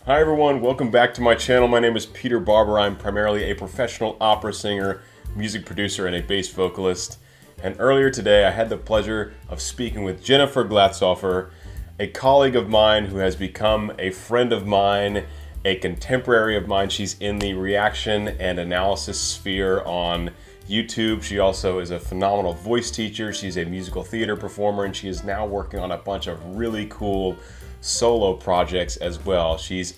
Hi everyone, welcome back to my channel. My name is Peter Barber. I'm primarily a professional opera singer, music producer, and a bass vocalist. And earlier today, I had the pleasure of speaking with Jennifer Glatzhofer, a colleague of mine who has become a friend of mine, a contemporary of mine. She's in the reaction and analysis sphere on YouTube. She also is a phenomenal voice teacher. She's a musical theater performer, and she is now working on a bunch of really cool solo projects as well. She's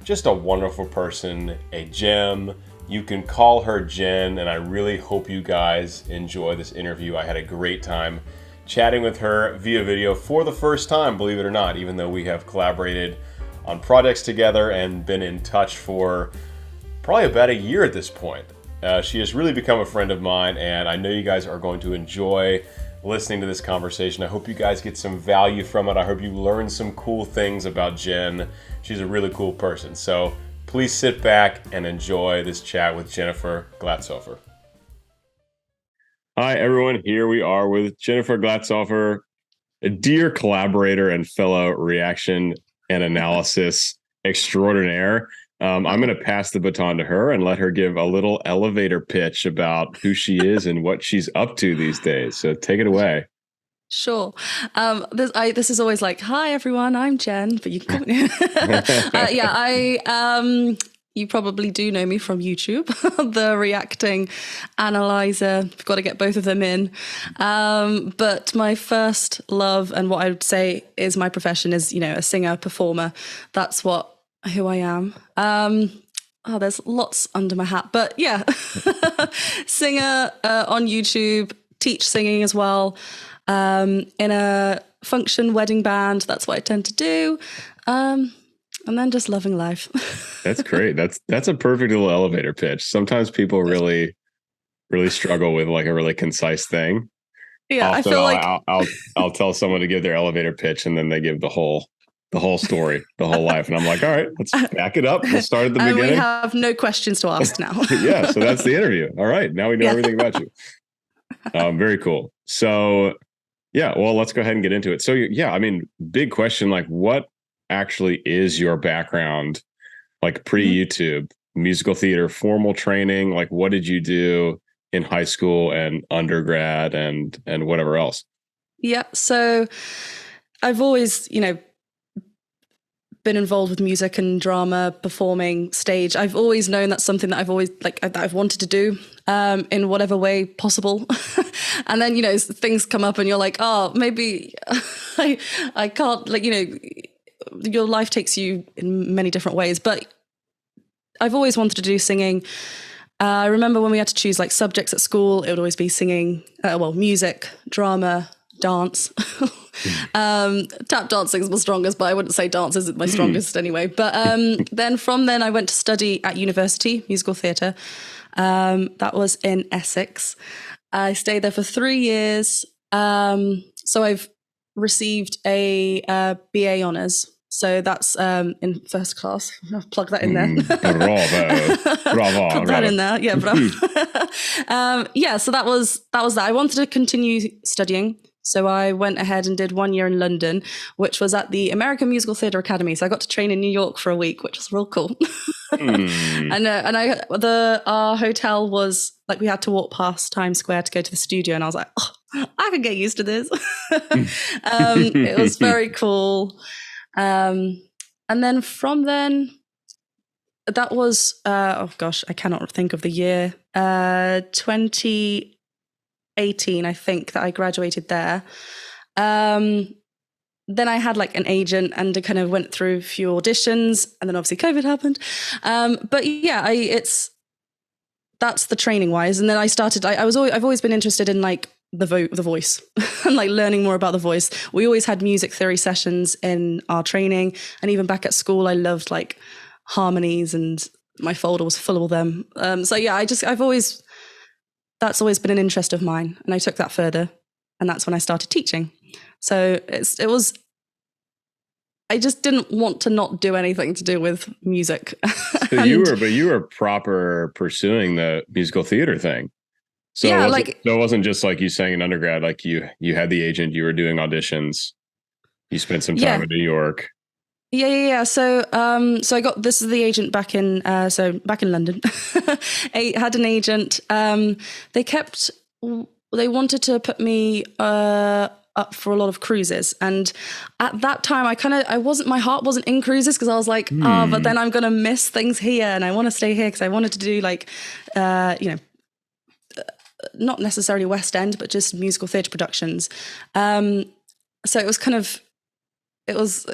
just a wonderful person, a gem. You can call her Jen, and I really hope you guys enjoy this interview. I had a great time chatting with her via video for the first time, believe it or not, even though we have collaborated on projects together and been in touch for probably about a year at this point. She has really become a friend of mine, and I know you guys are going to enjoy listening to this conversation. I hope you guys get some value from it. I hope you learn some cool things about Jen. She's a really cool person. So please sit back and enjoy this chat with Jennifer Glatzhofer. Hi, everyone. Here we are with Jennifer Glatzhofer, a dear collaborator and fellow reaction and analysis extraordinaire. I'm going to pass the baton to her and let her give a little elevator pitch about who she is and what she's up to these days. So take it away. Sure. This is always like, hi everyone, I'm Jen, but you can call me. You probably do know me from YouTube, the reacting analyzer. I've got to get both of them in. But my first love and what I would say is my profession is, a singer, performer. That's who I am. There's lots under my hat, but yeah, singer on YouTube, teach singing as well. In a function wedding band, that's what I tend to do. And then just loving life. That's great. That's a perfect little elevator pitch. Sometimes people really struggle with like a really concise thing. Yeah, Often I feel like I'll tell someone to give their elevator pitch, and then they give the whole story, the whole life. And I'm like, all right, let's back it up. We'll start at the beginning. We have no questions to ask now. Yeah. So that's the interview. All right. Now we know everything about you. Very cool. So yeah, well, let's go ahead and get into it. So yeah, I mean, big question, like what actually is your background, like pre-YouTube, musical theater, formal training? Like what did you do in high school and undergrad and whatever else? Yeah. So I've always, been involved with music and drama, performing, stage. I've always known that's something that I've wanted to do in whatever way possible. And then, things come up and you're like, oh, maybe I can't, your life takes you in many different ways. But I've always wanted to do singing. I remember when we had to choose like subjects at school, it would always be singing, music, drama, dance. Tap dancing is my strongest, but I wouldn't say dance isn't my strongest anyway. But then I went to study at university, musical theatre. That was in Essex. I stayed there for 3 years. So I've received a BA honours. So that's in first class. I'll plug that in there. Bravo. Put that in there. Yeah, bravo. So that was that. I wanted to continue studying. So I went ahead and did 1 year in London, which was at the American Musical Theatre Academy. So I got to train in New York for a week, which was real cool. Our hotel was like, we had to walk past Times Square to go to the studio. And I was like, oh, I could get used to this. It was very cool. And then from then, that was, I cannot think of the year, 2018, I think, that I graduated there. Then I had like an agent and I kind of went through a few auditions, and then obviously COVID happened. But yeah, that's the training wise. And then I started, I've always been interested in like the voice and like learning more about the voice. We always had music theory sessions in our training, and even back at school, I loved like harmonies, and my folder was full of them. So yeah, that's always been an interest of mine, and I took that further, and that's when I started teaching. So I just didn't want to not do anything to do with music. So you were proper pursuing the musical theater thing. So yeah, it wasn't just like you sang in undergrad, like you had the agent, you were doing auditions, you spent some time in New York. So, so I got, this is the agent back in, back in London. I had an agent. They wanted to put me up for a lot of cruises, and at that time, my heart wasn't in cruises because I was like, but then I'm gonna miss things here, and I want to stay here because I wanted to do like, not necessarily West End, but just musical theatre productions. So it was kind of. It was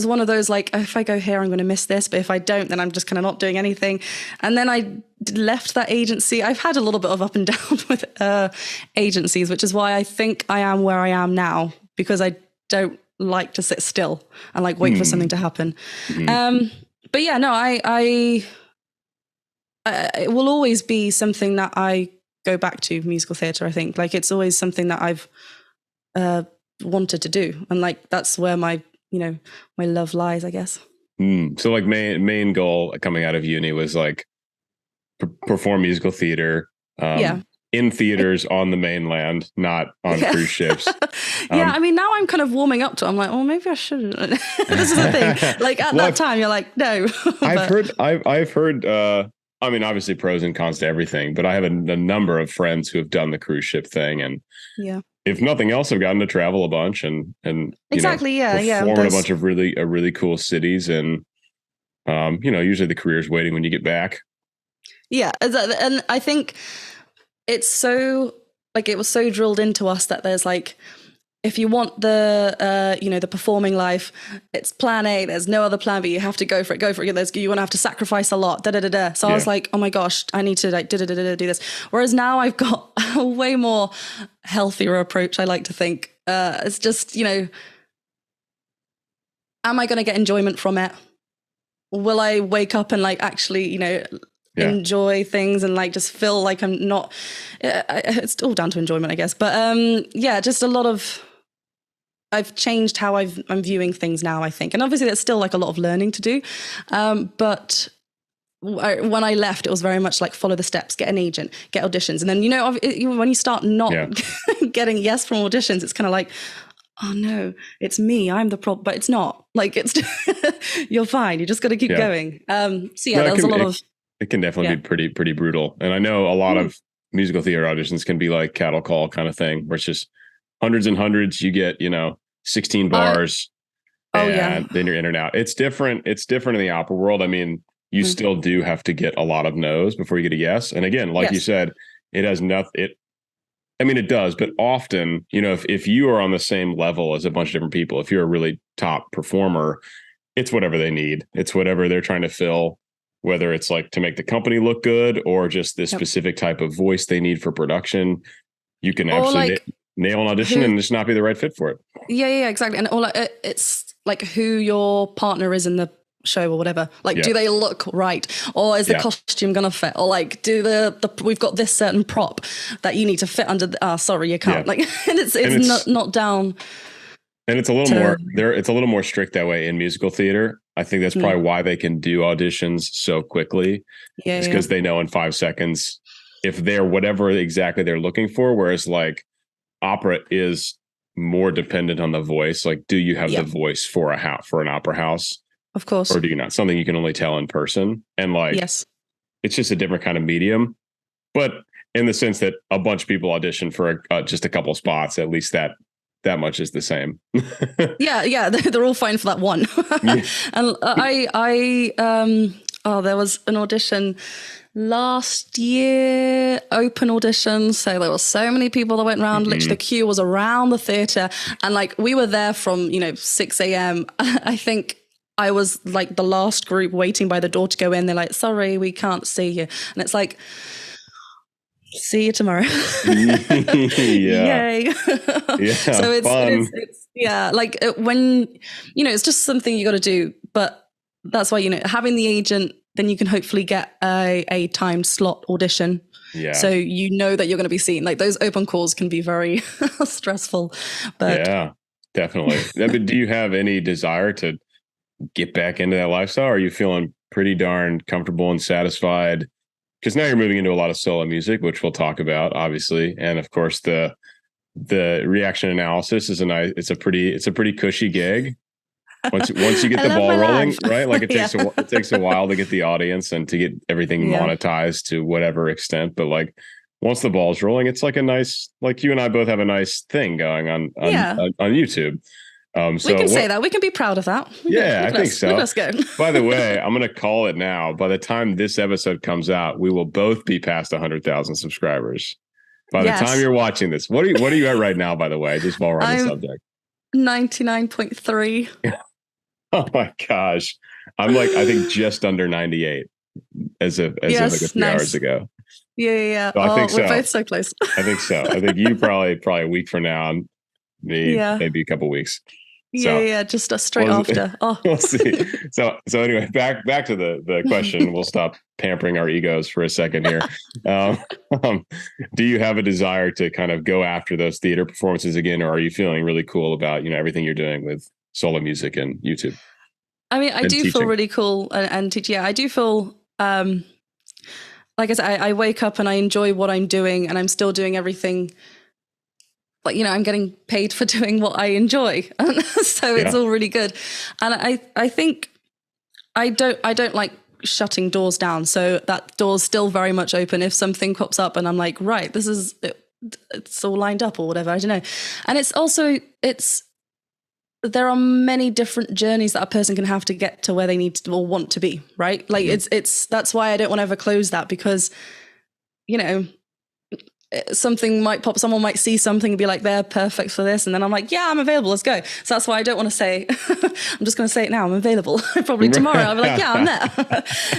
one of those like, if I go here, I'm going to miss this. But if I don't, then I'm just kind of not doing anything. And then I left that agency. I've had a little bit of up and down with agencies, which is why I think I am where I am now, because I don't like to sit still and like wait for something to happen. But yeah, no, I it will always be something that I go back to, musical theatre. I think like it's always something that I've wanted to do. And like, that's where my love lies, I guess. So like main goal coming out of uni was like perform musical theater in theaters on the mainland, not on cruise ships. I mean, now I'm kind of warming up to it. I'm like, oh, maybe I shouldn't. This is the thing. Like at that time, you're like, no. I've heard, I mean, obviously pros and cons to everything, but I have a number of friends who have done the cruise ship thing, and if nothing else, I've gotten to travel a bunch and perform in a bunch of really cool cities, and usually the career's waiting when you get back. Yeah, and I think it's so like it was so drilled into us that there's like, if you want the the performing life, it's plan A. There's no other plan B. You have to go for it. You want to have to sacrifice a lot. So I was like, oh my gosh, I need to like do this. Whereas now I've got a way more healthier approach. I like to think it's just am I going to get enjoyment from it? Will I wake up and like actually enjoy things and like just feel like I'm not? It's all down to enjoyment, I guess. But just a lot of. I've changed how I'm viewing things now, I think. And obviously there's still like a lot of learning to do. But when I left, it was very much like follow the steps, get an agent, get auditions. And then, when you start not getting yes from auditions, it's kind of like, oh no, it's me. I'm the problem. But it's not. Like it's, you're fine. You just got to keep going. There's a lot of. It can definitely be pretty brutal. And I know a lot of musical theater auditions can be like cattle call kind of thing, where it's just hundreds and hundreds, you get 16 bars, and then you're in and out. It's different in the opera world. I mean, you still do have to get a lot of no's before you get a yes. And again, like you said, it has nothing. It does, but often, if you are on the same level as a bunch of different people, if you're a really top performer, it's whatever they need. It's whatever they're trying to fill, whether it's like to make the company look good or just this specific type of voice they need for production. You can absolutely nail an audition and just not be the right fit for it. Yeah, exactly. And it's like who your partner is in the show or whatever. Like, do they look right? Or is the costume going to fit? Or like, we've got this certain prop that you need to fit under sorry, you can't. Like, and it's not down. And it's a little more there. It's a little more strict that way in musical theater. I think that's probably why they can do auditions so quickly. It's because they know in 5 seconds if they're whatever exactly they're looking for. Whereas like opera is more dependent on the voice. Like, do you have the voice for an opera house? Of course. Or do you not? Something you can only tell in person. And like, it's just a different kind of medium. But in the sense that a bunch of people audition for just a couple spots, at least that much is the same. They're all fine for that one. And there was an audition last year, open audition. So there were so many people that went around. Literally the queue was around the theatre. And like, we were there from, 6 a.m. I think I was like the last group waiting by the door to go in. They're like, sorry, we can't see you. And it's like, see you tomorrow. Yay. So it's like when, it's just something you got to do. But that's why, having the agent, then you can hopefully get a timed slot audition. Yeah. So that you're going to be seen. Like those open calls can be very stressful. But yeah, definitely. But do you have any desire to get back into that lifestyle? Or are you feeling pretty darn comfortable and satisfied? Because now you're moving into a lot of solo music, which we'll talk about, obviously. And of course, the reaction analysis is it's a pretty cushy gig. once you get I the love ball my rolling, life. right? Like it Yeah. takes a while to get the audience and to get everything Yeah. monetized to whatever extent. But like once the ball's rolling, it's like a nice, like you and I both have a nice thing going Yeah. on YouTube. We So can say what? that. We can be proud of that. Yeah, I Look at think us. Look at so. us go. By the way, I'm going to call it now. By the time this episode comes out, we will both be past 100,000 subscribers. By the time Yes. you're watching this, what are you at right now? By the way, just while we're on the I'm subject. 99.3. Oh my gosh, I'm like I think just under 98 as of like a few hours ago. Yeah. So I think we're so. both so close. I think so. I think you probably a week from now, and me maybe a couple weeks. Yeah, just straight after. Oh, we'll see. So anyway, back to the question. We'll stop pampering our egos for a second here. Do you have a desire to kind of go after those theater performances again, or are you feeling really cool about everything you're doing with solo music and YouTube? I mean, I do feel really cool and teach. Yeah, I do feel like I said, I wake up and I enjoy what I'm doing, and I'm still doing everything. Like, I'm getting paid for doing what I enjoy. So it's all really good. And I think I don't like shutting doors down. So that door's still very much open. If something pops up and I'm like, right, this is, it's all lined up or whatever, I don't know. And it's also, there are many different journeys that a person can have to get to where they need to or want to be, right? Like that's why I don't want to ever close that, because, something might pop, someone might see something and be like, they're perfect for this. And then I'm like, yeah, I'm available. Let's go. So that's why I don't want to say, I'm just going to say it now. I'm available. Probably tomorrow I'll be like, yeah, I'm there.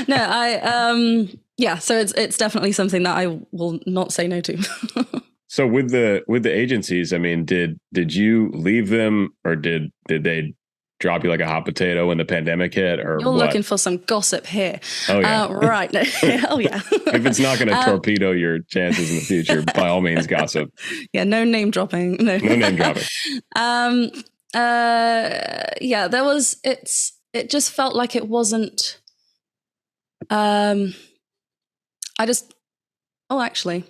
No, so it's definitely something that I will not say no to. So with the agencies, I mean, did you leave them, or did they drop you like a hot potato when the pandemic hit, or you're what? Looking for some gossip here? Oh yeah, right. Oh yeah. If it's not going to torpedo your chances in the future, by all means, gossip. Yeah, no name dropping. No name dropping. Yeah, there was. It just felt like it wasn't. I just. Oh, actually.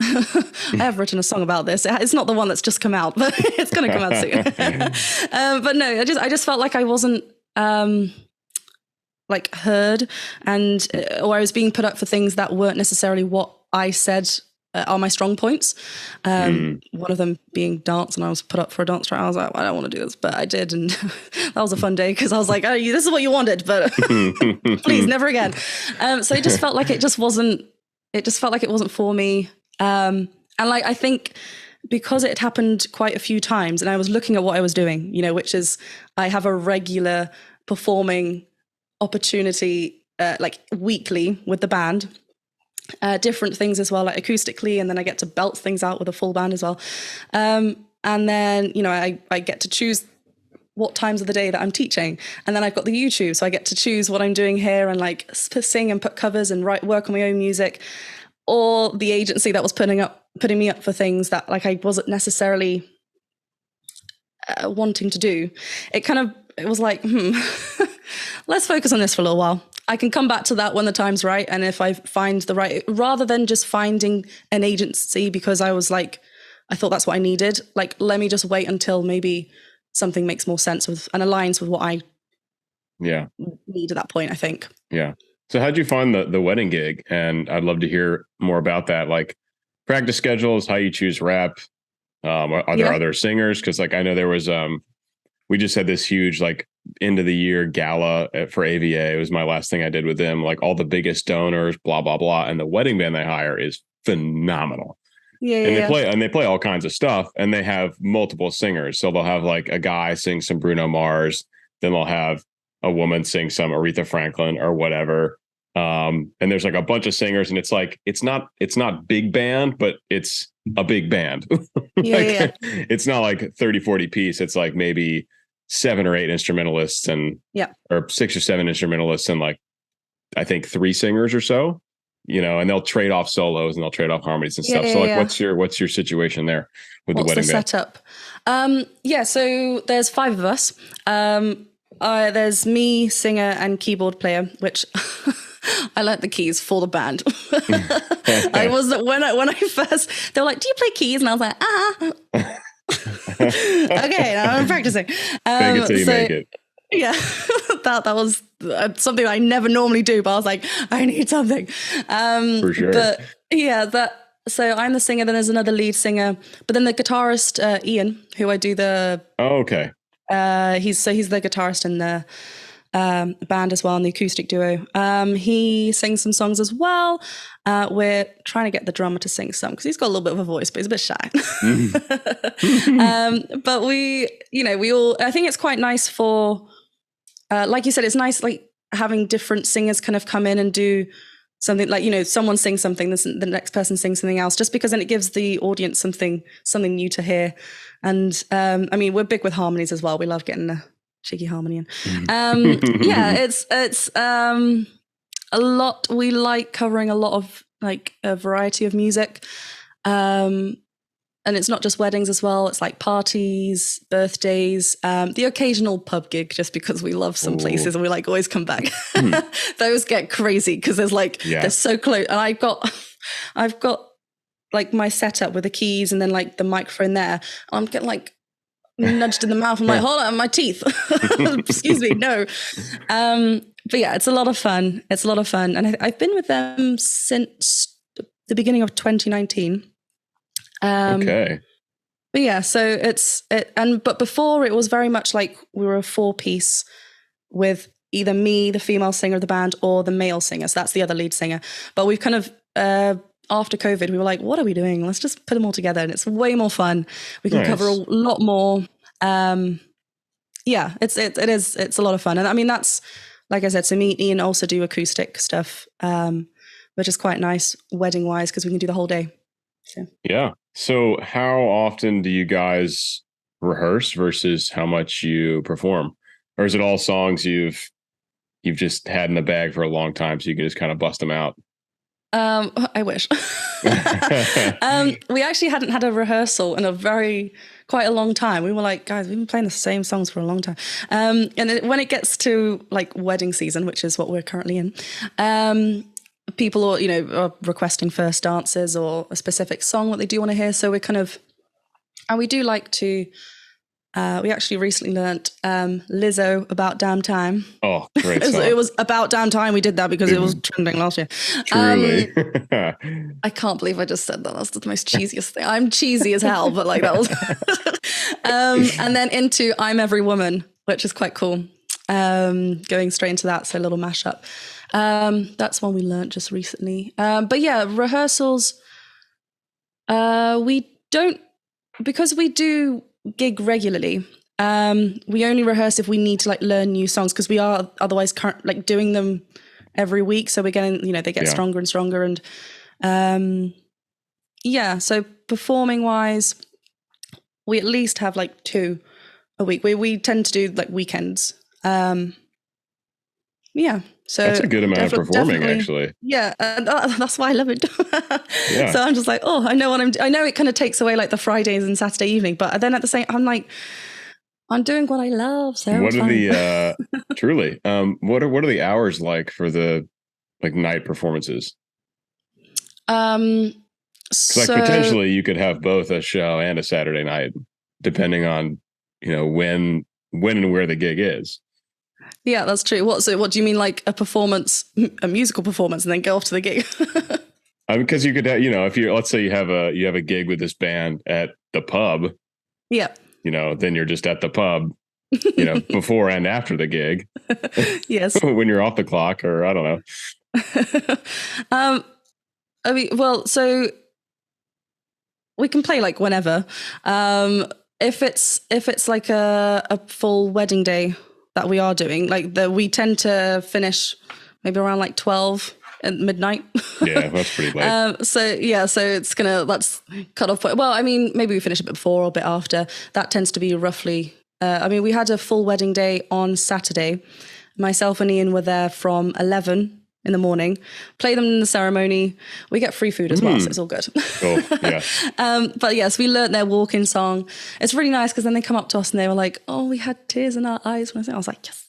I have written a song about this. It's not the one that's just come out, but it's going to come out soon. But no, I just felt like I wasn't like heard, and or I was being put up for things that weren't necessarily what I said are my strong points. One of them being dance, and I was put up for a dance trial. I was like, I don't want to do this, but I did, and that was a fun day because I was like, oh, this is what you wanted, but please, never again. So it just felt like it wasn't for me. And like, I think because it had happened quite a few times and I was looking at what I was doing, which is I have a regular performing opportunity, like weekly with the band, different things as well, like acoustically. And then I get to belt things out with a full band as well. And then, I get to choose what times of the day that I'm teaching. And then I've got the YouTube. So I get to choose what I'm doing here and like sing and put covers and work on my own music. Or the agency that was putting me up for things that like I wasn't necessarily wanting to do. It was like, let's focus on this for a little while. I can come back to that when the time's right. And if I find the right, rather than just finding an agency because I was like, I thought that's what I needed. Like, let me just wait until maybe something makes more sense with and aligns with what I need at that point, I think. Yeah. So how'd you find the wedding gig? And I'd love to hear more about that. Like practice schedules, how you choose rep. Are there other singers? Because like I know there was we just had this huge like end of the year gala for AVA. It was my last thing I did with them. Like all the biggest donors, blah blah blah, and the wedding band they hire is phenomenal. They play all kinds of stuff, and they have multiple singers. So they'll have like a guy sing some Bruno Mars, then they'll have a woman sing some Aretha Franklin or whatever. And there's like a bunch of singers, and it's like it's not big band, but it's a big band. It's not like 30-40 piece. It's like maybe 7 or 8 instrumentalists or 6 or 7 instrumentalists and like I think 3 singers or so, and they'll trade off solos and they'll trade off harmonies and stuff. So like what's your situation there with the wedding band? Setup? So there's 5 of us. There's me, singer and keyboard player, which I learnt the keys for the band. I wasn't when I first, they were like, do you play keys? And I was like, okay, now I'm practicing. Fake it till you make it. Yeah, that was something I never normally do, but I was like, I need something. For sure. But yeah, so I'm the singer, then there's another lead singer, but then the guitarist, Ian, who I do the, Oh, okay. he's the guitarist in the band as well, in the acoustic duo. He sings some songs as well. We're trying to get the drummer to sing some because he's got a little bit of a voice, but he's a bit shy. But we all, I think it's quite nice for, like you said, it's nice like having different singers kind of come in and do something, like, someone sings something, the next person sings something else, just because then it gives the audience something new to hear. And I mean, we're big with harmonies as well. We love getting a cheeky harmony in. Yeah, it's a lot. We like covering a lot of like a variety of music. And it's not just weddings as well. It's like parties, birthdays, the occasional pub gig, just because we love some places and we like always come back. Those get crazy because there's like, they're so close. And I've got like my setup with the keys and then like the microphone there. I'm getting like nudged in the mouth. I'm like, hold on, my teeth. Excuse me, no. But yeah, it's a lot of fun. It's a lot of fun. And I've been with them since the beginning of 2019. Okay. But yeah, so but before it was very much like we were a 4-piece with either me, the female singer of the band, or the male singer. So that's the other lead singer. But we've kind of, after COVID, we were like, what are we doing? Let's just put them all together. And it's way more fun. We can cover a lot more. Yeah, it's a lot of fun. And I mean, that's, like I said, so me and Ian also do acoustic stuff, which is quite nice wedding wise, because we can do the whole day. So. Yeah. So how often do you guys rehearse versus how much you perform? Or is it all songs you've just had in the bag for a long time so you can just kind of bust them out? I wish. We actually hadn't had a rehearsal in quite a long time. We were like, guys, we've been playing the same songs for a long time. And when it gets to like wedding season, which is what we're currently in, people are requesting first dances or a specific song that they do want to hear. So we're kind of, and we do like to, we actually recently learnt Lizzo, About Damn Time. Oh, great song. It was About Damn Time. We did that because it was trending last year. Truly. I can't believe I just said that. That's the most cheesiest thing. I'm cheesy as hell, but like that was. And then into I'm Every Woman, which is quite cool. Going straight into that, so a little mashup. That's one we learnt just recently. But yeah, rehearsals, we don't, because we do gig regularly, we only rehearse if we need to like learn new songs, because we are otherwise like doing them every week. So we're getting, they get stronger and stronger. And yeah, so performing wise, we at least have like 2 a week. We tend to do like weekends. Yeah. So that's a good amount of performing, actually. Yeah, and that's why I love it. Yeah. So I'm just like, I know I know it kind of takes away like the Fridays and Saturday evening, but then at the same, I'm like, I'm doing what I love. So what are the truly? What are the hours like for the like night performances? So like potentially you could have both a show and a Saturday night, depending on when and where the gig is. Yeah, that's true. What do you mean, like a musical performance, and then go off to the gig? Because you could have, if let's say you have a gig with this band at the pub. Yeah. Then you're just at the pub, before and after the gig. Yes. When you're off the clock, or I don't know. I mean, well, so we can play like whenever. If it's like a full wedding day that we are doing, like we tend to finish maybe around like 12 at midnight. Yeah, that's pretty late. So it's that's cut off point. Well, I mean, maybe we finish a bit before or a bit after. That tends to be roughly, we had a full wedding day on Saturday. Myself and Ian were there from 11 in the morning, play them in the ceremony. We get free food as well, so it's all good. Cool. Yeah. But yes, we learnt their walk-in song. It's really nice because then they come up to us and they were like, "Oh, we had tears in our eyes when I was like, yes."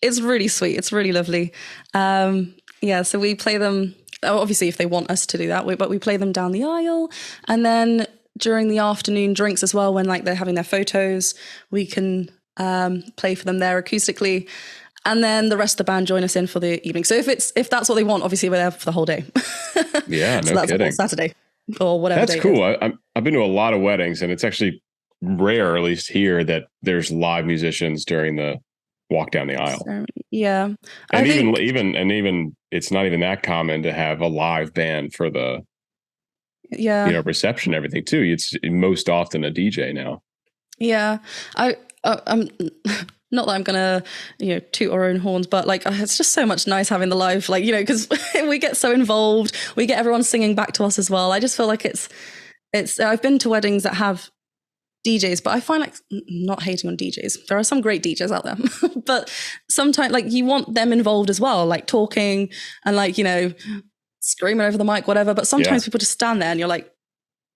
It's really sweet. It's really lovely. So we play them. Obviously, if they want us to do that, but we play them down the aisle, and then during the afternoon drinks as well, when like they're having their photos, we can play for them there acoustically. And then the rest of the band join us in for the evening. So if that's what they want, obviously we're there for the whole day. Yeah, so no that's kidding. Saturday or whatever. That's cool. I've been to a lot of weddings, and it's actually rare, at least here, that there's live musicians during the walk down the aisle. Yeah, and even it's not even that common to have a live band for the reception and everything too. It's most often a DJ now. Yeah, I'm not that I'm gonna toot our own horns, but like it's just so much nice having the live, like because we get so involved, we get everyone singing back to us as well. I just feel like it's I've been to weddings that have DJs, but I find like, not hating on DJs, there are some great DJs out there, but sometimes like you want them involved as well, like talking and like screaming over the mic, whatever. But sometimes people just stand there and you're like,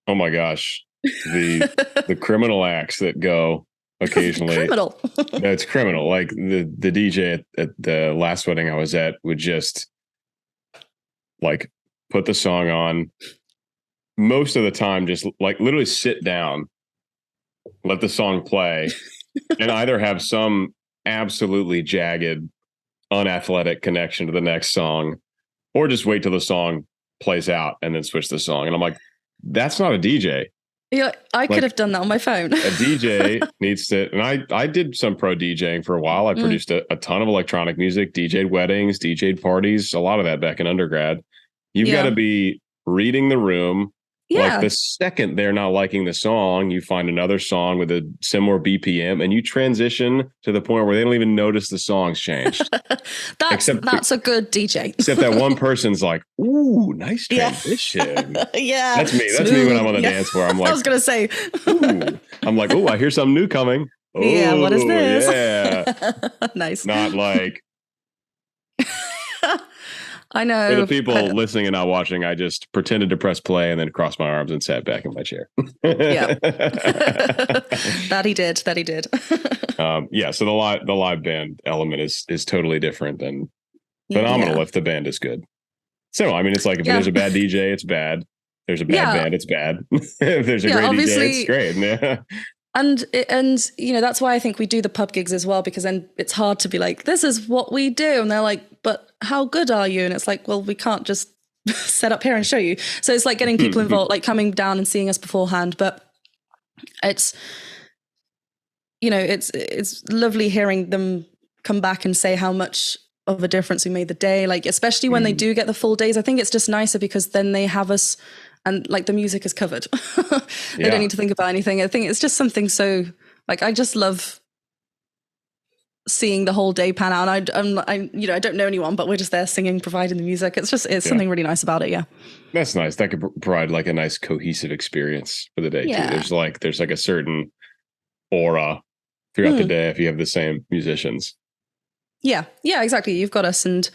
oh my gosh, the criminal acts that go occasionally. Criminal. No, it's criminal. Like the DJ at the last wedding I was at would just like put the song on, most of the time just like literally sit down, let the song play, and either have some absolutely jagged, unathletic connection to the next song, or just wait till the song plays out and then switch the song. And I'm like, that's not a DJ. Yeah, I could have done that on my phone. A DJ needs to, and I did some pro DJing for a while. I produced a ton of electronic music, DJ'd weddings, DJ'd parties, a lot of that back in undergrad. You've got to be reading the room. Like the second they're not liking the song, you find another song with a similar BPM and you transition to the point where they don't even notice the song's changed. That's a good DJ. Except that one person's like, ooh, nice transition. Yeah. That's me. That's me when I'm on the dance floor. I'm like, I was going to say, ooh. I'm like, oh, I hear something new coming. Oh, yeah, what is this? Yeah. Nice. Not like... I know. For the people listening and not watching, I just pretended to press play and then crossed my arms and sat back in my chair. Yeah. That he did. So the live band element is totally different and phenomenal if the band is good. So, I mean, it's like if there's a bad DJ, it's bad. There's a bad band, it's bad. If there's a great DJ, it's great. Yeah. And that's why I think we do the pub gigs as well, because then it's hard to be like, this is what we do. And they're like, but how good are you? And it's like, well, we can't just set up here and show you. So it's like getting people involved, like coming down and seeing us beforehand. But it's lovely hearing them come back and say how much of a difference we made the day. Like, especially when they do get the full days, I think it's just nicer because then they have us and like the music is covered. They don't need to think about anything. I think it's just something so like, I just love seeing the whole day pan out. And I don't know anyone, but we're just there singing, providing the music. It's something really nice about it. Yeah. That's nice. That could provide like a nice cohesive experience for the day too. There's like a certain aura throughout the day if you have the same musicians. Yeah, exactly. You've got us and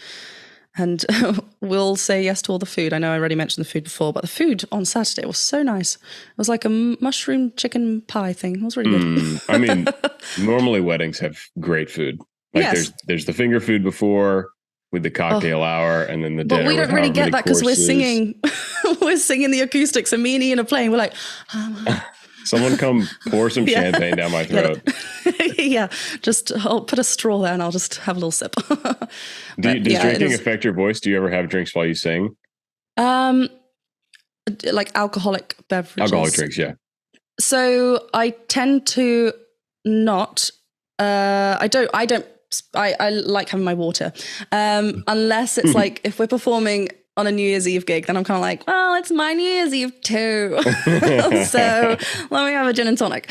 we'll say yes to all the food. I know I already mentioned the food before, but the food on Saturday was so nice. It was like a mushroom chicken pie thing. It was really good. I mean, normally weddings have great food. Like there's the finger food before with the cocktail hour and then the dinner. But we don't really get that because we're singing. We're singing the acoustics and me and Ian are playing. We're like... Someone come pour some champagne down my throat. Yeah, I'll put a straw there and I'll just have a little sip. Does drinking affect your voice? Do you ever have drinks while you sing? Like alcoholic beverages. Alcoholic drinks, yeah. So I tend to not. I like having my water, unless it's like if we're performing on a New Year's Eve gig, then I'm kind of like, well, it's my New Year's Eve too. So let me have a gin and tonic.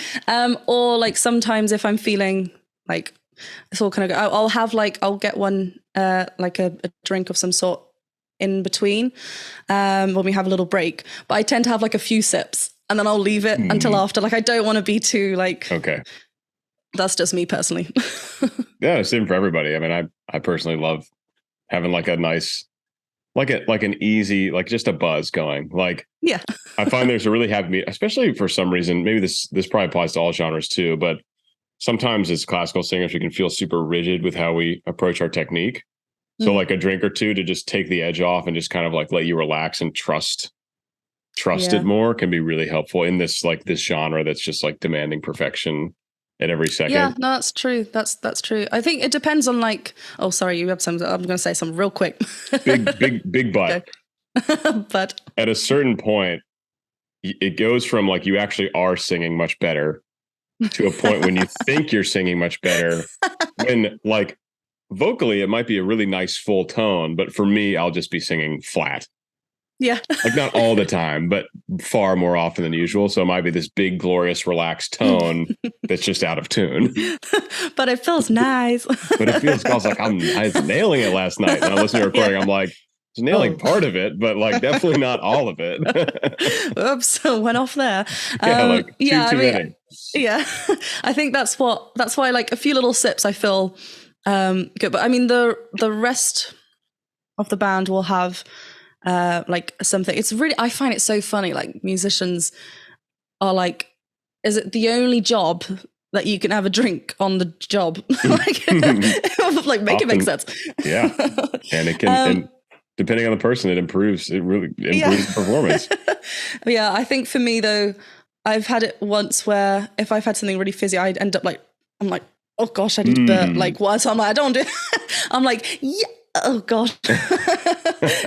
Or like sometimes if I'm feeling like it's all kind of, I'll get one, like a drink of some sort in between, when we have a little break, but I tend to have like a few sips and then I'll leave it until after. Like, I don't want to be too like, okay. That's just me personally. Yeah. It's same for everybody. I mean, I personally love having like a nice, like an easy, like just a buzz going. Like, yeah, I find there's a really happy meet, especially for some reason. Maybe this probably applies to all genres too, but sometimes as classical singers, we can feel super rigid with how we approach our technique. So like a drink or two to just take the edge off and just kind of like let you relax and trust trust it more can be really helpful in this genre that's just like demanding perfection at every second. Yeah, no, that's true. That's true. I think it depends on like. Oh, sorry, you have some. I'm going to say something real quick. big but. But at a certain point, it goes from like you actually are singing much better to a point when you think you're singing much better. When like vocally, it might be a really nice full tone, but for me, I'll just be singing flat. Yeah. Like not all the time, but far more often than usual. So it might be this big, glorious, relaxed tone that's just out of tune. But it feels nice. But it feels, I was like, I was nailing it last night. And I listened to a recording, I'm like, I was nailing part of it, but like definitely not all of it. Oops, went off there. Too many. Yeah. I think that's why like a few little sips I feel good. But I mean the rest of the band will have like something. It's really, I find it so funny. Like musicians are like, is it the only job that you can have a drink on the job? Like make it make sense. Yeah, and it can. And depending on the person, it really improves performance. Yeah, I think for me though, I've had it once where if I've had something really fizzy, I'd end up like, I'm like, oh gosh, I need to burp. Like what? So I'm like, I don't do it. I'm like, yeah. Oh God,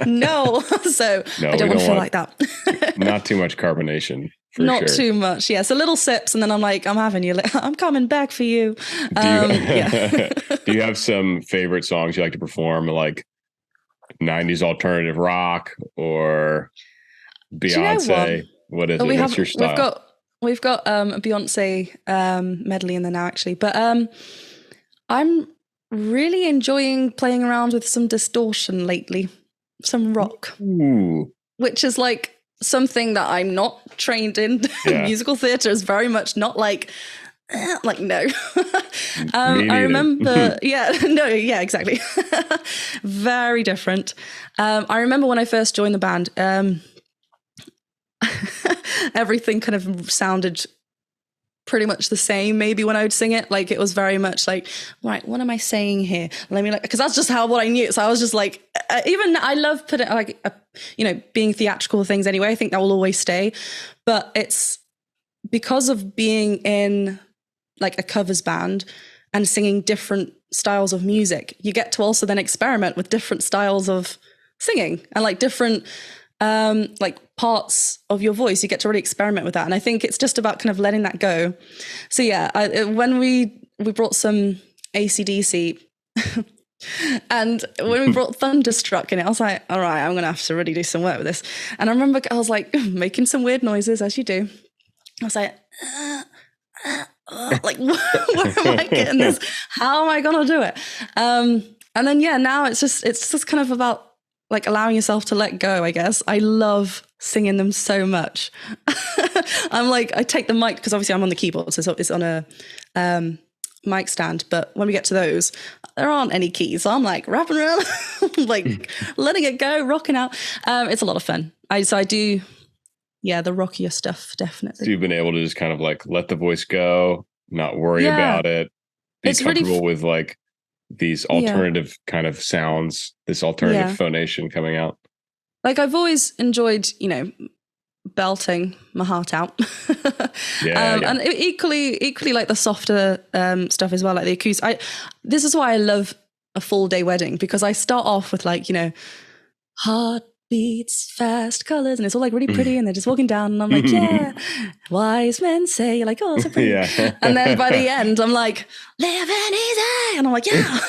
no. So I don't want to feel like that. Not too much carbonation. Not too much. Yeah. So little sips. And then I'm like, I'm having you. I'm coming back for you. Do you have some favorite songs you like to perform, like 90s alternative rock or Beyonce? What is it? What's your style? We've got a Beyonce medley in there now, actually. But I'm really enjoying playing around with some distortion lately, some rock. Ooh. Which is like something that I'm not trained in. Musical theatre is very much not like no. I remember, exactly. Very different. I remember when I first joined the band, everything kind of sounded pretty much the same. Maybe when I would sing it, like it was very much like, right, what am I saying here? Let me because that's just what I knew. So I was just like, even I love putting like, being theatrical things anyway. I think that will always stay, but it's because of being in like a covers band and singing different styles of music, you get to also then experiment with different styles of singing and like different like parts of your voice. You get to really experiment with that, and I think it's just about kind of letting that go. So yeah, when we brought some AC/DC and when we brought Thunderstruck in it, I was like, all right, I'm gonna have to really do some work with this. And I remember I was like making some weird noises, as you do. I was like like where am I getting this? How am I gonna do it? And then now it's just kind of about like allowing yourself to let go, I guess. I love singing them so much. I'm like, I take the mic because obviously I'm on the keyboard, so it's on a mic stand. But when we get to those, there aren't any keys. So I'm like wrapping around, like letting it go, rocking out. It's a lot of fun. I do, the rockier stuff, definitely. So you've been able to just kind of like let the voice go, not worry about it, be comfortable with like these alternative kind of sounds, this alternative phonation coming out. Like I've always enjoyed, belting my heart out. And equally like the softer stuff as well, like the acoustic. This is why I love a full day wedding, because I start off with like, heart beats fast colors, and it's all like really pretty, and they're just walking down, and I'm like, yeah, wise men say, like, oh, so pretty. And then by the end, I'm like, living easy, and I'm like, yeah.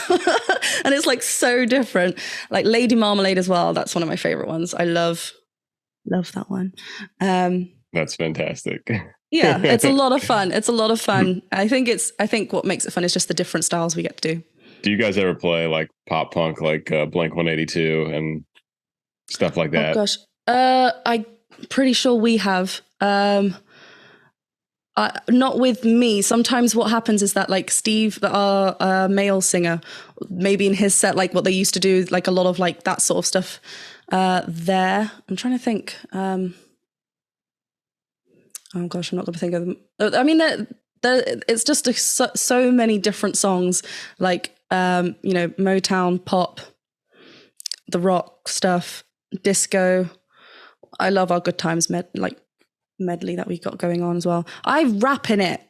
And it's like so different. Like Lady Marmalade as well. That's one of my favorite ones. I love that one. That's fantastic. Yeah, it's a lot of fun. I think what makes it fun is just the different styles we get to do. Do you guys ever play like pop punk, like Blink 182 and stuff like that? Oh gosh, I'm pretty sure we have. Not with me. Sometimes what happens is that like Steve, our male singer, maybe in his set, like what they used to do, like a lot of like that sort of stuff there. I'm trying to think. Oh gosh, I'm not going to think of them. I mean, it's just so many different songs, like, Motown, pop, the rock stuff, disco. I love our good times medley that we got going on as well. I rap in it.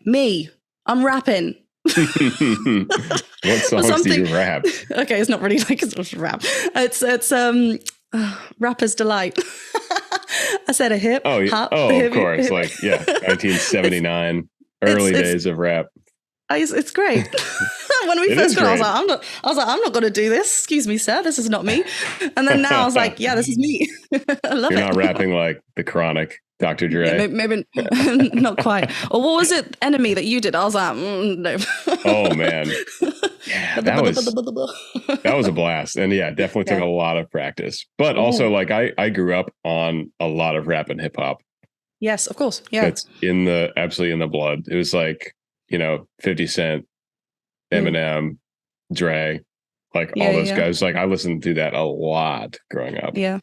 I'm rapping. What songs do you rap? Okay, it's not really like a rap. It's rapper's delight. I said a hip. Oh, hop, of course. Hip. Like, yeah, 1979, early days of rap. It's great. When we first got, I was like, I'm not going to do this. Excuse me, sir. This is not me. And then now I was like, yeah, this is me. I love You're it. not rapping like The Chronic, Dr. Dre. Yeah, maybe not quite. Or what was it, Enemy, that you did? I was like, no. Oh man, yeah, that was a blast, and yeah, definitely took a lot of practice. But also, like, I grew up on a lot of rap and hip hop. Yes, of course. Yeah, it's absolutely in the blood. It was like, 50 Cent, Eminem, Dre, like all those guys. Like, I listened to that a lot growing up. Yeah,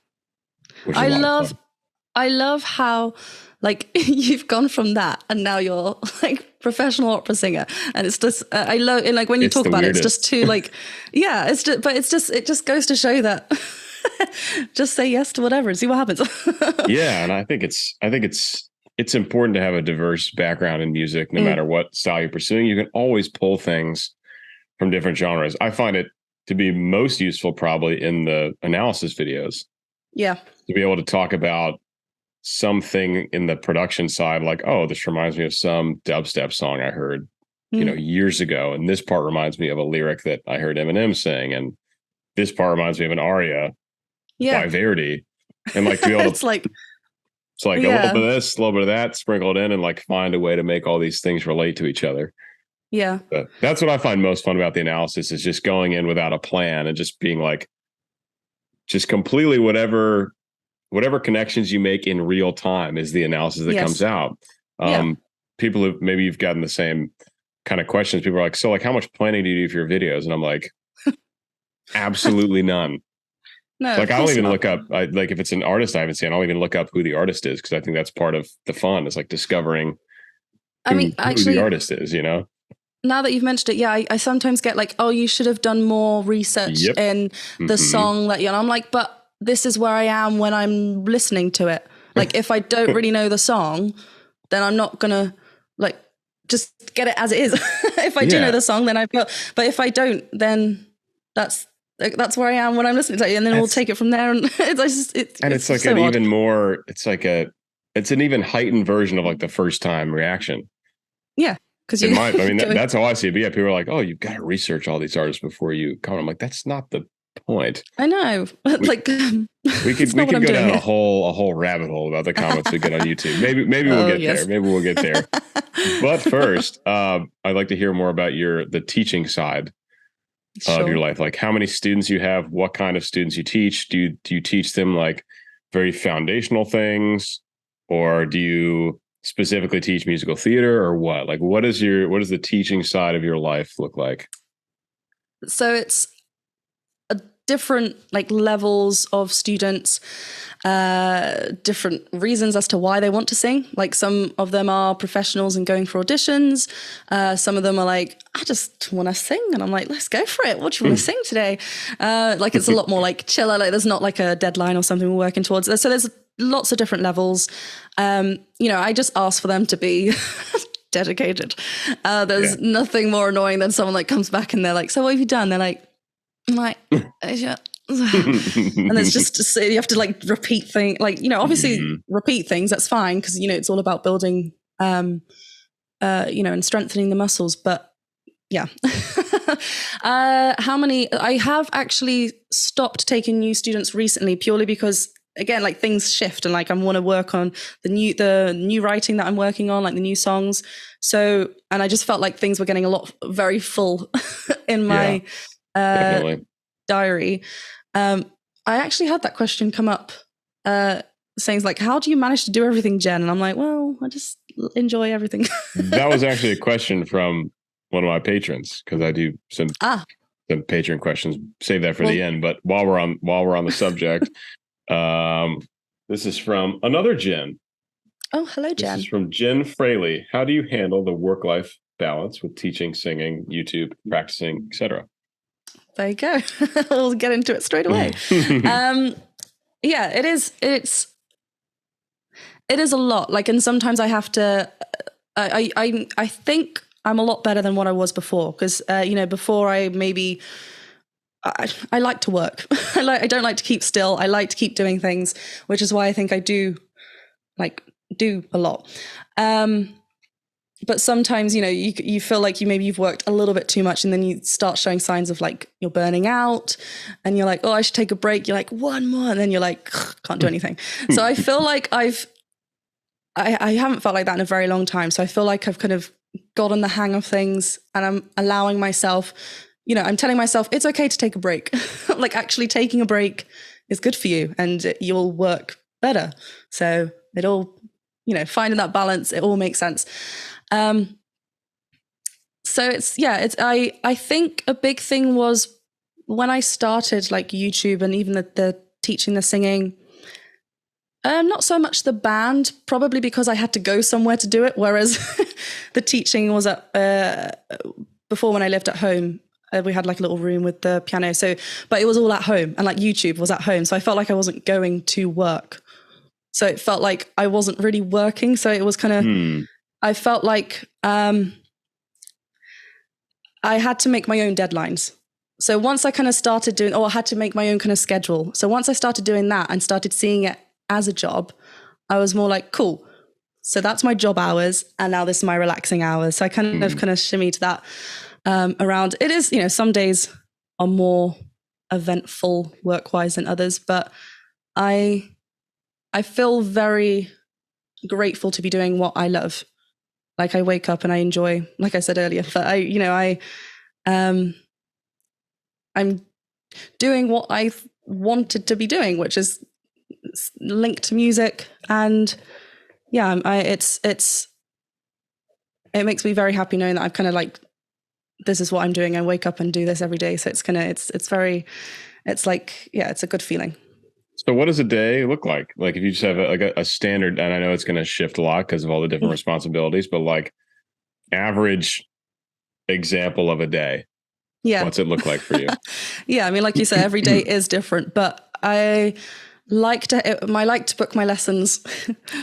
I love how, like, you've gone from that and now you're like professional opera singer, and it's just I love, and like when you talk about it, it's just too like, yeah, it's just, but it just goes to show that just say yes to whatever and see what happens. Yeah, and I think it's important to have a diverse background in music, no matter what style you're pursuing. You can always pull things from different genres. I find it to be most useful probably in the analysis videos. Yeah, to be able to talk about something in the production side, like, oh, this reminds me of some dubstep song I heard, years ago, and this part reminds me of a lyric that I heard Eminem sing, and this part reminds me of an aria by Verdi, and like to be able to, it's like a little bit of this, a little bit of that, sprinkled in, and like find a way to make all these things relate to each other. Yeah, but that's what I find most fun about the analysis, is just going in without a plan and just being like, just completely whatever connections you make in real time is the analysis that comes out. People who maybe you've gotten the same kind of questions. People are like, so like, how much planning do you do for your videos? And I'm like, absolutely none. No, like I don't even look up, like if it's an artist I haven't seen, I don't even look up who the artist is, because I think that's part of the fun, is like discovering who the artist is, Now that you've mentioned it, I sometimes get like, oh, you should have done more research in the song that and I'm like, but this is where I am when I'm listening to it. Like, if I don't really know the song, then I'm not gonna like just get it as it is. If I do know the song, then but if I don't, then that's where I am when I'm listening to it, and then we'll take it from there. And it's like an even more, it's an even heightened version of like the first time reaction. Yeah. Because that's how I see it. But yeah, people are like, oh, you've got to research all these artists before you comment. I'm like, that's not the point. I know. We could go down a whole rabbit hole about the comments we get on YouTube. Maybe we'll get there. Maybe we'll get there. But first, I'd like to hear more about the teaching side of your life. Like, how many students you have, what kind of students you teach. Do you teach them like very foundational things, or do you specifically teach musical theater, or what? Like, what does the teaching side of your life look like? So it's different like levels of students, different reasons as to why they want to sing. Like, some of them are professionals and going for auditions. Some of them are like, I just want to sing, and I'm like, let's go for it. What do you want to sing today? Like, it's a lot more like chiller. Like, there's not like a deadline or something we're working towards. So there's lots of different levels. I just ask for them to be dedicated. There's nothing more annoying than someone like comes back and they're like, so what have you done? They're like, yeah. And it's just you have to like repeat things, like, obviously repeat things, that's fine, because it's all about building and strengthening the muscles. But how many? I have actually stopped taking new students recently, purely because, again, like, things shift, and like I want to work on the new writing that I'm working on, like the new songs. So, and I just felt like things were getting very full in my diary. I actually had that question come up, saying like, how do you manage to do everything, Jen? And I'm like, well, I just enjoy everything. That was actually a question from one of my patrons, because I do some patron questions. Save that for the end. But while we're on the subject, this is from another Jen. Oh, hello, Jen. This is from Jen Fraley. How do you handle the work-life balance with teaching, singing, YouTube, practicing, etc.? There you go. We'll get into it straight away. It is. It is a lot. Like, and sometimes I have to, I think I'm a lot better than what I was before. Cause, before I like to work. I don't like to keep still. I like to keep doing things, which is why I think I do a lot. But sometimes, you feel like you've worked a little bit too much, and then you start showing signs of like you're burning out, and you're like, oh, I should take a break. You're like, one more, and then you're like, can't do anything. So I feel like I haven't felt like that in a very long time. So I feel like I've kind of gotten the hang of things, and I'm allowing myself, I'm telling myself it's okay to take a break. Like, actually taking a break is good for you, and you'll work better. So it all, finding that balance, it all makes sense. So I think a big thing was when I started like YouTube and even the teaching the singing, not so much the band, probably because I had to go somewhere to do it. Whereas the teaching was before, when I lived at home, we had like a little room with the piano. But it was all at home, and like YouTube was at home. So I felt like I wasn't going to work. So it felt like I wasn't really working. So it was kind of, I felt like I had to make my own deadlines. So once I kind of started doing, I had to make my own kind of schedule. So once I started doing that and started seeing it as a job, I was more like, cool. So that's my job hours, and now this is my relaxing hours. So I kind of shimmied that around. It is, some days are more eventful work-wise than others, but I feel very grateful to be doing what I love. Like, I wake up and I enjoy, like I said earlier, but I'm doing what I wanted to be doing, which is linked to music. And yeah, it makes me very happy knowing that I've kind of like, this is what I'm doing. I wake up and do this every day. So it's a good feeling. So what does a day look like? Like, if you just have a standard, and I know it's going to shift a lot because of all the different responsibilities, but like average example of a day. Yeah. What's it look like for you? Yeah. I mean, like you said, every day is different, but I like to book my lessons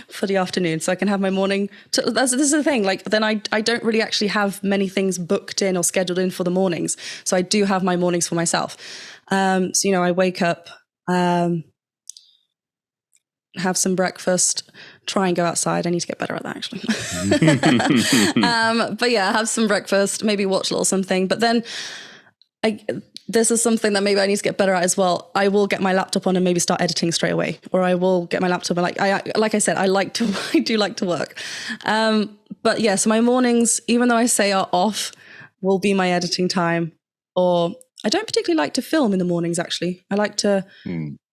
for the afternoon so I can have my morning. This is the thing. Like, then I don't really actually have many things booked in or scheduled in for the mornings. So I do have my mornings for myself. So, I wake up, have some breakfast, try and go outside. I need to get better at that, actually. But yeah, have some breakfast, maybe watch a little something. But then this is something that maybe I need to get better at as well. I will get my laptop on and maybe start editing straight away, or I will get my laptop and like I said, I do like to work. But yeah, so my mornings, even though I say are off, will be my editing time. Or I don't particularly like to film in the mornings, actually. I like to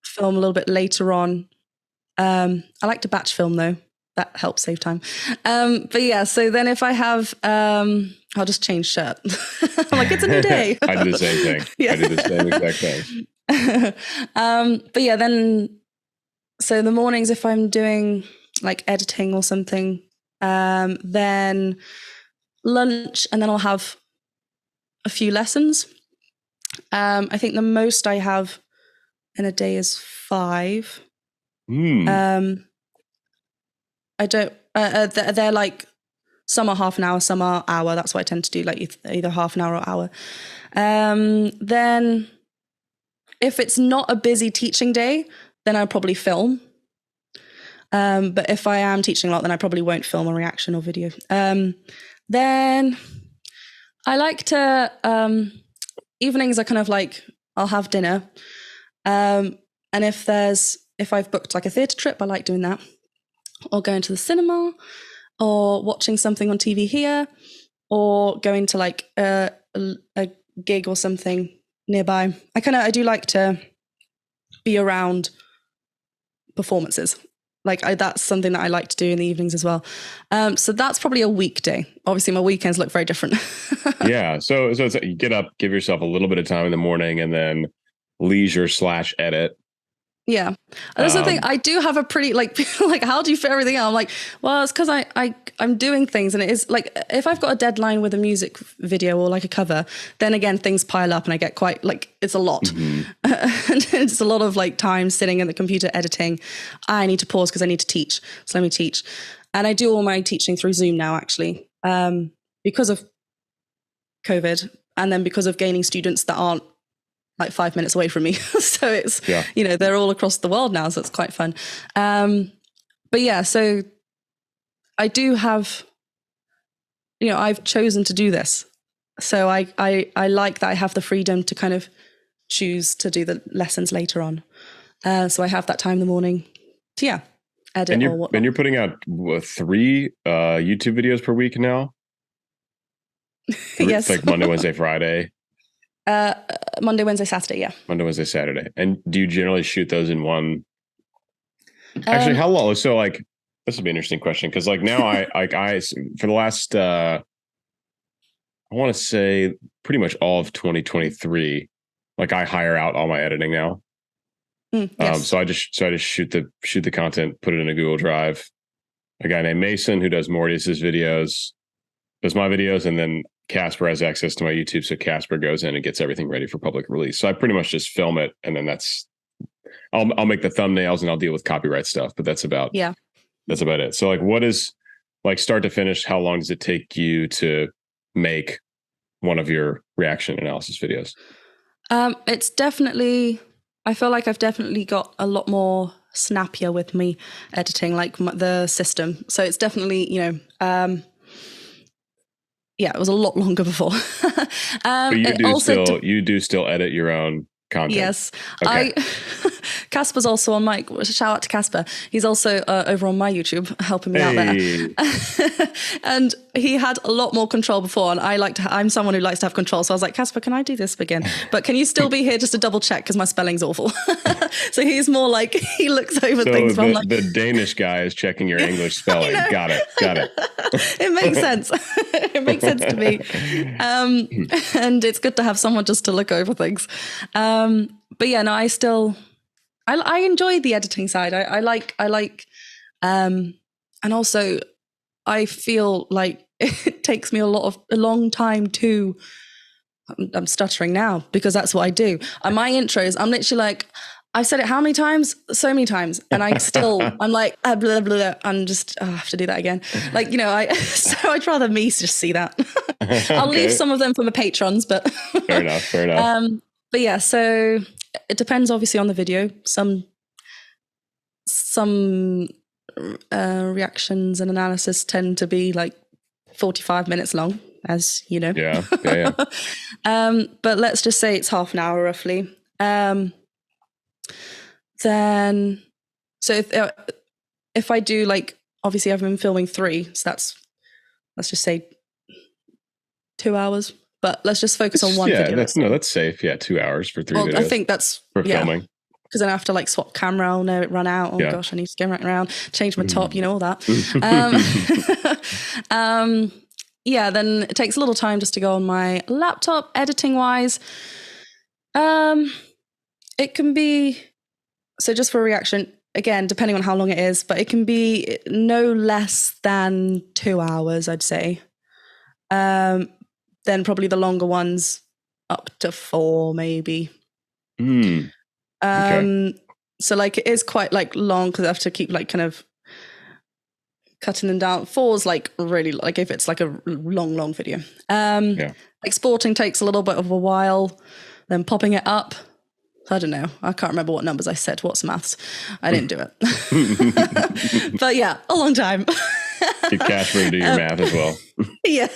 film a little bit later on. I like to batch film though. That helps save time. But yeah, so then if I have, I'll just change shirt. I'm like, it's a new day. I do the same thing. Yeah. I do the same exact thing. But yeah, then, so the mornings, if I'm doing like editing or something, then lunch, and then I'll have a few lessons. I think the most I have in a day is 5. I don't, they're like, some are half an hour, some are hour. That's what I tend to do, like either half an hour or hour. Then if it's not a busy teaching day, then I'll probably film. But if I am teaching a lot, then I probably won't film a reaction or video. Then I like to, evenings are kind of like, I'll have dinner. And if I've booked like a theatre trip, I like doing that. Or going to the cinema, or watching something on TV here, or going to like a gig or something nearby. I do like to be around performances. Like that's something that I like to do in the evenings as well. So that's probably a weekday. Obviously my weekends look very different. Yeah. So it's you get up, give yourself a little bit of time in the morning, and then leisure/edit. Yeah. And that's the thing. I do have a pretty like people like, how do you fit everything out? I'm like, well, it's because I'm doing things, and it is like if I've got a deadline with a music video or like a cover, then again things pile up and I get quite like it's a lot. And it's a lot of like time sitting at the computer editing. I need to pause because I need to teach. So let me teach. And I do all my teaching through Zoom now, actually, because of COVID, and then because of gaining students that aren't like 5 minutes away from me. So it's, you know, they're all across the world now. So it's quite fun. But yeah, so I do have, you know, I've chosen to do this. So I like that I have the freedom to kind of choose to do the lessons later on. So I have that time in the morning to, edit or whatnot. And you're putting out 3 YouTube videos per week now? Yes. It's like Monday, Wednesday, Friday. Monday, Wednesday, Saturday, yeah. Monday, Wednesday, Saturday. And do you generally shoot those in one? Actually, how long? So like, this would be an interesting question. Cause like now I for the last, I want to say pretty much all of 2023, like I hire out all my editing now. Yes. So I just shoot the content, put it in a Google Drive. A guy named Mason who does Mortius's videos, does my videos, and then Casper has access to my YouTube, so Casper goes in and gets everything ready for public release. So I pretty much just film it, and then I'll make the thumbnails and I'll deal with copyright stuff, but that's about it. So like, what is like start to finish? How long does it take you to make one of your reaction analysis videos? It's definitely, I feel like I've definitely got a lot more snappier with me editing, like the system. So it's definitely, you know, it was a lot longer before. But you do still edit your own content. Yes. Okay. Casper's also on my, shout out to Casper. He's also over on my YouTube helping me out there. And he had a lot more control before. And I'm someone who likes to have control. So I was like, Casper, can I do this again? But can you still be here just to double check? Because my spelling's awful. So he's more like, he looks over things. The Danish guy is checking your English spelling. Got it. It makes sense. It makes sense to me. And it's good to have someone just to look over things. But yeah, no, I enjoy the editing side. I like, and also I feel like it takes me a long time to, I'm stuttering now because that's what I do. And my intros, I'm literally like, I've said it how many times? So many times. And I'm like, blah, blah, blah. I'm just, I have to do that again. Like, you know, so I'd rather me just see that. I'll leave some of them for my patrons, but. Fair enough. But yeah, so it depends obviously on the video. Some reactions and analysis tend to be like 45 minutes long, as you know. Yeah. But let's just say it's half an hour roughly. Then, so if I do like, obviously I've been filming 3, so let's just say 2 hours. But let's just focus on one video. That's safe. Yeah, 2 hours for 3 videos. I think that's for filming. Because then I have to like swap camera, I'll know it run out. Oh gosh, I need to go right around, change my top, you know, all that. Then it takes a little time just to go on my laptop, editing wise. It can be, so just for a reaction, again, depending on how long it is, but it can be no less than 2 hours, I'd say. Then probably the longer ones up to 4 maybe. Okay. So like it is quite like long because I have to keep like kind of cutting them down. 4's like really like if it's like a long video. Exporting takes a little bit of a while, then popping it up. I don't know. I can't remember what numbers I said. What's maths? I didn't do it. But yeah, a long time. Did Casper do your math as well? Yeah.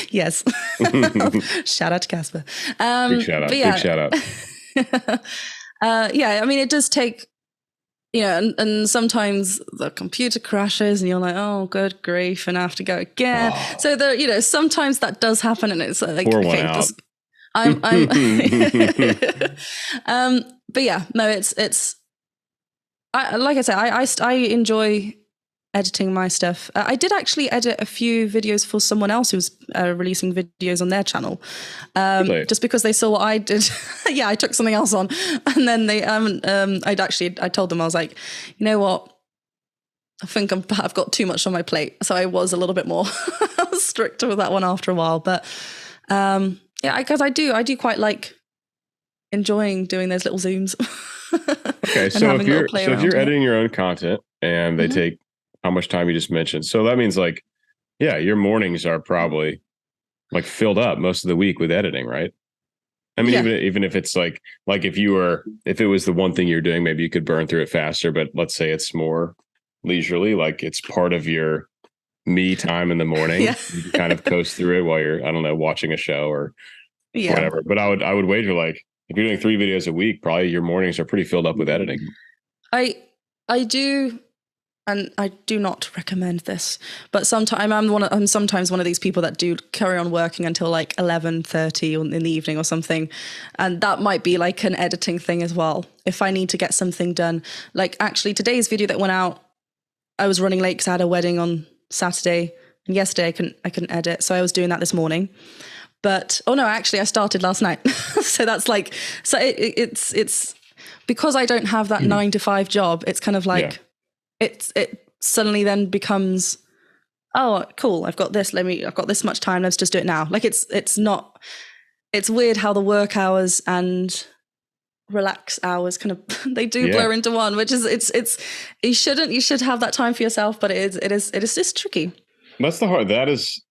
Yes. Shout out to Casper. Big shout out. Big shout out. I mean, it does take, you know, and sometimes the computer crashes and you're like, oh, good grief, and I have to go again. Oh. So you know, sometimes that does happen, and it's like, pour one out. I'm but yeah, no, it's like I say, I enjoy editing my stuff. I did actually edit a few videos for someone else who's releasing videos on their channel, just because they saw what I did. Yeah, I took something else on, and then they I told them, I was like, you know what? I think I've got too much on my plate. So I was a little bit more stricter with that one after a while. But yeah, because I do quite like enjoying doing those little zooms. Okay, so if you're editing your own content and they take how much time you just mentioned, so that means like, yeah, your mornings are probably like filled up most of the week with editing, right? I mean, even if it's like if it was the one thing you're doing, maybe you could burn through it faster. But let's say it's more leisurely, like it's part of your me time in the morning. You can kind of coast through it while you're, I don't know, watching a show or whatever. But I would wager, like, if you're doing 3 videos a week, probably your mornings are pretty filled up with editing. I do, and I do not recommend this, but sometimes I'm sometimes one of these people that do carry on working until like 11:30 in the evening or something, and that might be like an editing thing as well. If I need to get something done, like actually today's video that went out, I was running late because I had a wedding on Saturday, and yesterday I couldn't edit, so I was doing that this morning. But actually I started last night. So that's like, so it's because I don't have that 9 to 5 job. It's kind of like it suddenly then becomes, oh cool, I've got this much time. Let's just do it now. Like it's weird how the work hours and relax hours kind of they do blur into one, which is it's you should have that time for yourself, but it is just tricky. That is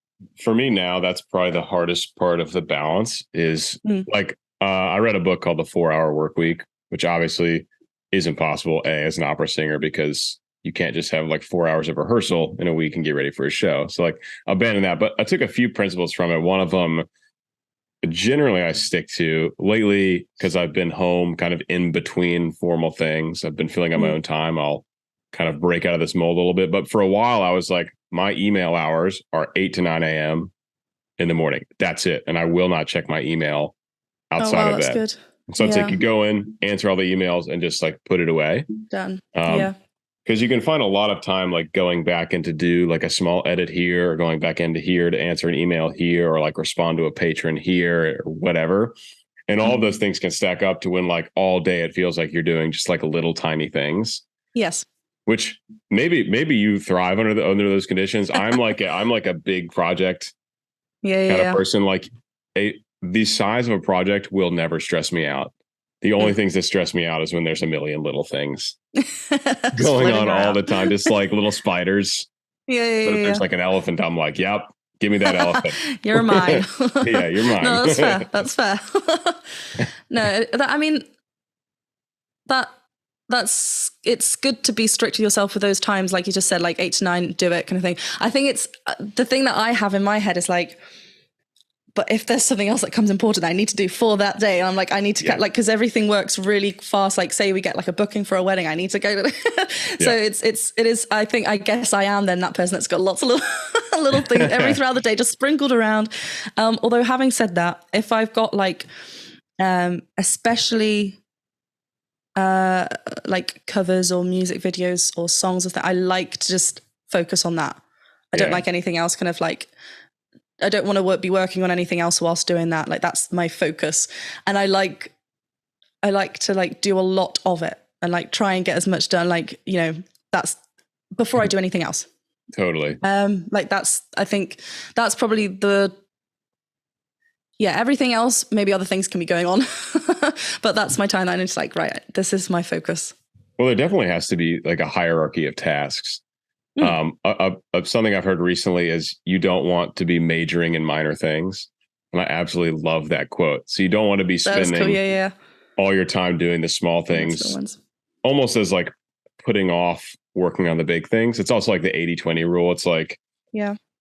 for me now, that's probably the hardest part of the balance is like I read a book called The 4-Hour Workweek, which obviously is impossible as an opera singer, because you can't just have like 4 hours of rehearsal in a week and get ready for a show. So like abandon that, but I took a few principles from it. One of them generally I stick to lately, because I've been home kind of in between formal things. I've been filling out my own time. I'll kind of break out of this mold a little bit. But for a while, I was like, my email hours are 8 to 9 a.m. in the morning. That's it. And I will not check my email outside of that. Good. So it's like you go in, answer all the emails, and just like put it away. Done. Because you can find a lot of time like going back in to do like a small edit here, or going back into here to answer an email here, or like respond to a patron here or whatever. And all of those things can stack up to when like all day it feels like you're doing just like little tiny things. Yes. Which maybe you thrive under those conditions. I'm like a big project kind of person. Like the size of a project will never stress me out. The only things that stress me out is when there's a million little things going on all the time, just like little spiders. But if there's like an elephant, I'm like, yep, give me that elephant. You're mine. Yeah, you're mine. No, that's fair. That's fair. No, that's it's good to be strict with yourself with those times, like you just said, like 8 to 9, do it kind of thing. I think it's the thing that I have in my head is like, but if there's something else that comes important that I need to do for that day, and I'm like, I need to like, because everything works really fast. Like say we get like a booking for a wedding, I need to go to so it is, I guess I am then that person that's got lots of little things every throughout the day just sprinkled around. Although having said that, if I've got like especially like covers or music videos or songs or I like to just focus on that. I don't like anything else, kind of like I don't want to be working on anything else whilst doing that. Like that's my focus. And I like to like do a lot of it and like try and get as much done. Like, you know, that's before I do anything else. Totally. Like I think that's probably everything else, maybe other things can be going on, but that's my time. And it's like, right, this is my focus. Well, there definitely has to be like a hierarchy of tasks. Something I've heard recently is you don't want to be majoring in minor things. And I absolutely love that quote. So you don't want to be spending all your time doing the small things, almost as like putting off working on the big things. It's also like the 80-20 rule. It's like,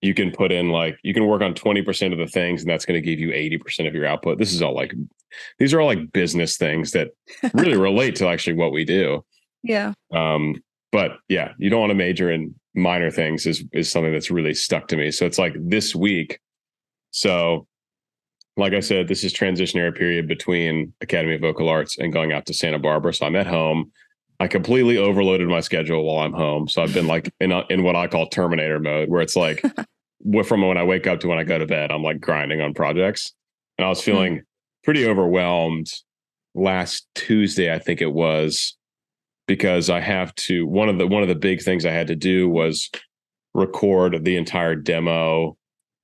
you can put in like, you can work on 20% of the things and that's going to give you 80% of your output. These are all like business things that really relate to actually what we do. Yeah. But yeah, you don't want to major in minor things is something that's really stuck to me. So it's like this week. So like I said, this is transitionary period between Academy of Vocal Arts and going out to Santa Barbara. So I'm at home. I completely overloaded my schedule while I'm home. So I've been like in what I call Terminator mode, where it's like from when I wake up to when I go to bed, I'm like grinding on projects. And I was Mm. feeling pretty overwhelmed last Tuesday, I think it was, because I have to one of the big things I had to do was record the entire demo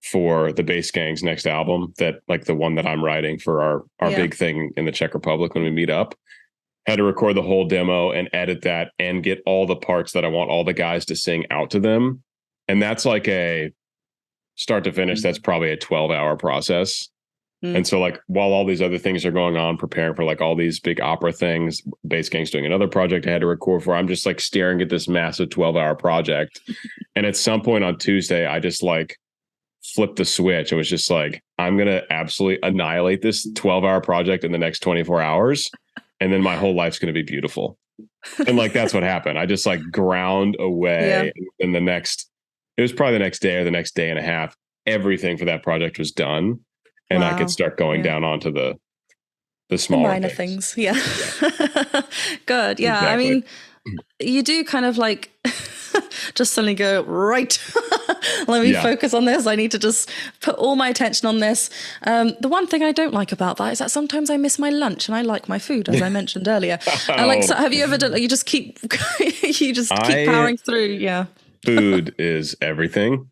for the Bass Gang's next album, that like the one that I'm writing for our big thing in the Czech Republic when we meet up. Had to record the whole demo and edit that and get all the parts that I want all the guys to sing out to them. And that's like a start to finish, that's probably a 12-hour process. And so like while all these other things are going on, preparing for like all these big opera things, Bass Gang's doing another project I had to record for, I'm just like staring at this massive 12-hour project. And at some point on Tuesday, I just like flipped the switch. It was just like, I'm going to absolutely annihilate this 12-hour project in the next 24 hours. And then my whole life's going to be beautiful. And like, that's what happened. I just like ground away. And it was probably the next day or the next day and a half, everything for that project was done. And I could start going down onto the smaller minor things. Yeah. Good. Yeah. Exactly. I mean, you do kind of like just suddenly go, right, let me focus on this. I need to just put all my attention on this. The one thing I don't like about that is that sometimes I miss my lunch and I like my food, as I mentioned earlier. So have you ever done, you just keep powering through. Yeah. Food is everything.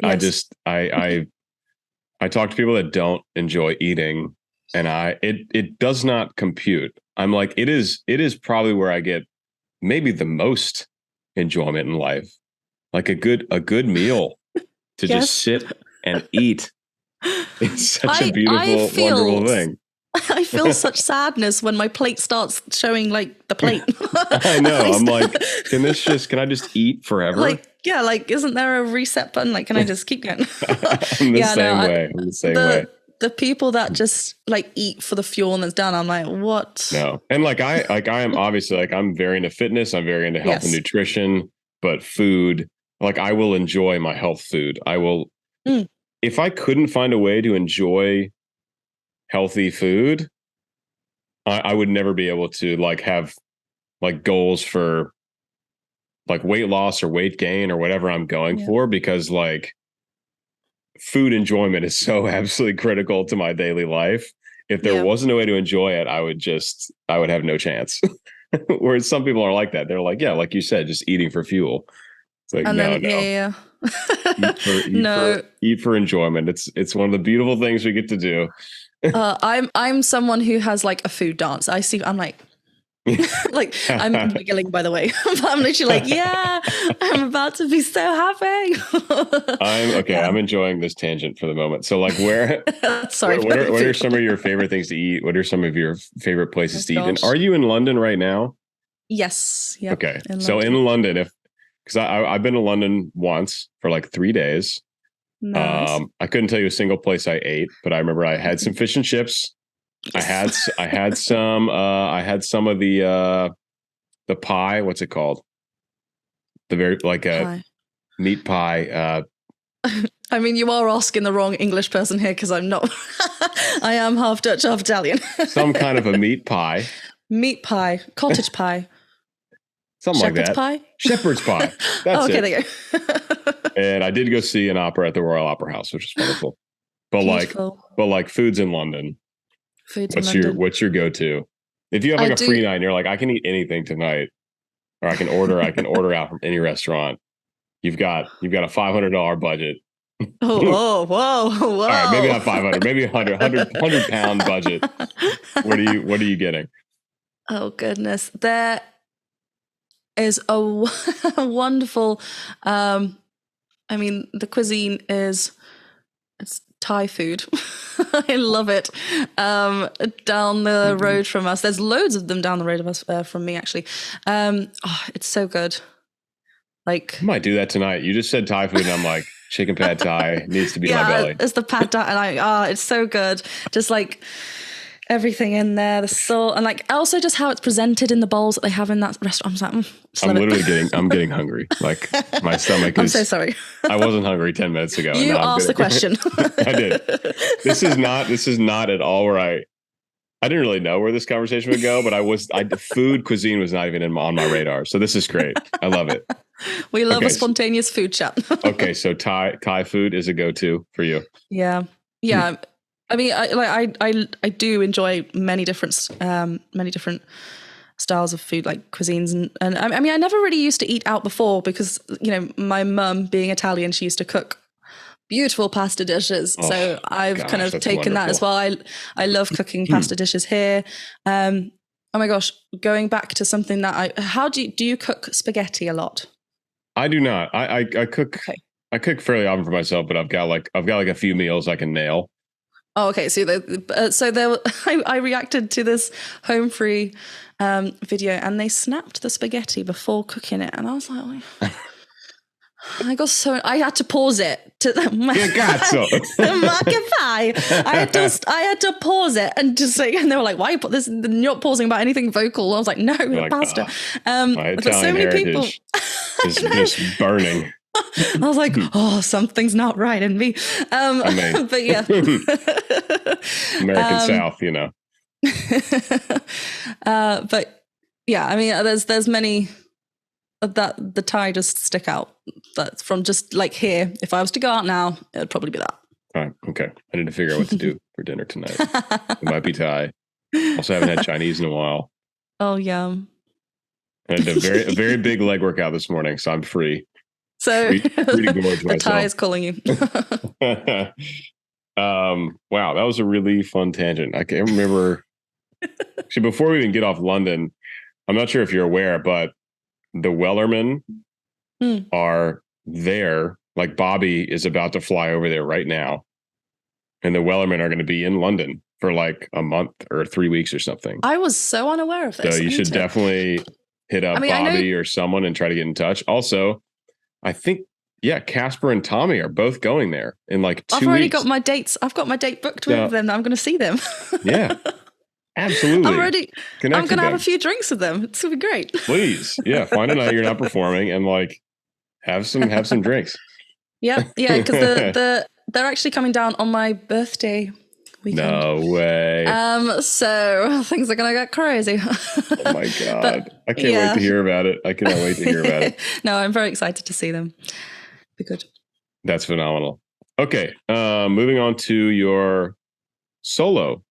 Yes. I talk to people that don't enjoy eating, and it does not compute. I'm like, it is probably where I get maybe the most enjoyment in life. Like a good meal to just sit and eat. It's such a beautiful, wonderful thing. I feel such sadness when my plate starts showing like the plate. I know. I'm like, can I just eat forever? Like, isn't there a reset button? Like, can I just keep going? I'm the same way. The people that just like eat for the fuel and it's done, I'm like, what? No. And I am obviously like, I'm very into fitness. I'm very into health and nutrition, but food, like I will enjoy my health food. I will, if I couldn't find a way to enjoy healthy food, I would never be able to like have like goals for like weight loss or weight gain or whatever I'm going for, because like food enjoyment is so absolutely critical to my daily life. If there wasn't a way to enjoy it, I would have no chance. Whereas some people are like that. They're like, yeah, like you said, just eating for fuel. It's like, no. Eat for enjoyment. It's one of the beautiful things we get to do. I'm someone who has like a food dance. I'm like, like I'm giggling, by the way. I'm literally like, I'm about to be so happy. I'm enjoying this tangent for the moment. So like sorry, what are some of your favorite things to eat? What are some of your favorite places to eat? And are you in London right now? Yes. Yeah. Okay. So in London, because I've been to London once for like 3 days. Nice. I couldn't tell you a single place I ate, but I remember I had some fish and chips. Yes. I had some of the pie. What's it called? The very like a meat pie. I mean, you are asking the wrong English person here, because I'm not. I am half Dutch, half Italian. Some kind of a meat pie. Meat pie, cottage pie. Something Shepherd's like that. Pie? Shepherd's pie. That's okay, it. there you go. And I did go see an opera at the Royal Opera House, which is wonderful. But like food's in London. What's your go-to? If you have like a free night and you're like, I can eat anything tonight, or I can order out from any restaurant. You've got a $500 budget. Whoa. All right, maybe not 500, maybe 100 pound budget. What are you getting? Oh goodness, there is a wonderful. I mean, the cuisine it's Thai food. I love it. Down the road from us, there's loads of them down the road of us from me actually. It's so good. Like, I might do that tonight. You just said Thai food, and I'm like, chicken pad Thai needs to be in my belly. It's the pad Thai, and it's so good. Just like everything in there, the salt, and like also just how it's presented in the bowls that they have in that restaurant. I'm like, I'm getting hungry. Like my stomach is. I'm so sorry. I wasn't hungry 10 minutes ago. You asked the question. I did. This is not at all where I didn't really know where this conversation would go, but food cuisine was not even on my radar. So this is great. I love it. We love a spontaneous food chat. Okay, so Thai food is a go-to for you. Yeah. I mean, I do enjoy many different styles of food, like cuisines, and I mean, I never really used to eat out before because my mum, being Italian, she used to cook beautiful pasta dishes. So I've kind of taken that as well. I love cooking pasta dishes here. Oh my gosh, going back to something that how do you cook spaghetti a lot? I do not. I cook. Okay. I cook fairly often for myself, but I've got like a few meals I can nail. Oh, okay. So I reacted to this home free video, and they snapped the spaghetti before cooking it, and I was like, I had to pause it to I had to pause it and just say, and they were like, why you put this? You're not pausing about anything vocal. I was like, no, pasta. My Italian so many people is just burning. I was like, something's not right in me. But yeah. American South, But yeah, I mean, there's many that the Thai just stick out. That's from just like here. If I was to go out now, it'd probably be that. All right, okay. I need to figure out what to do for dinner tonight. It might be Thai. Also, haven't had Chinese in a while. Oh, yum. I did a very big leg workout this morning, so I'm free. So the Thai is calling you. Wow, that was a really fun tangent. I can't remember. Actually, before we even get off London, I'm not sure if you're aware, but the Wellerman are there. Like Bobby is about to fly over there right now. And the Wellerman are going to be in London for like a month or 3 weeks or something. I was so unaware of this. So you should definitely hit up Bobby or someone and try to get in touch. Also, I think, Casper and Tomi are both going there in like 2 weeks. I've already got my dates. I've got my date booked with them. I'm going to see them. Yeah, absolutely. I'm going to have a few drinks with them. It's going to be great. Please. Yeah. Find a night you're not performing and like have some drinks. Yeah. Because they're actually coming down on my birthday weekend. No way. So things are going to get crazy. Oh my God. I can't wait to hear about it. I cannot wait to hear about it. No, I'm very excited to see them. Be good. That's phenomenal. Okay. Moving on to your solo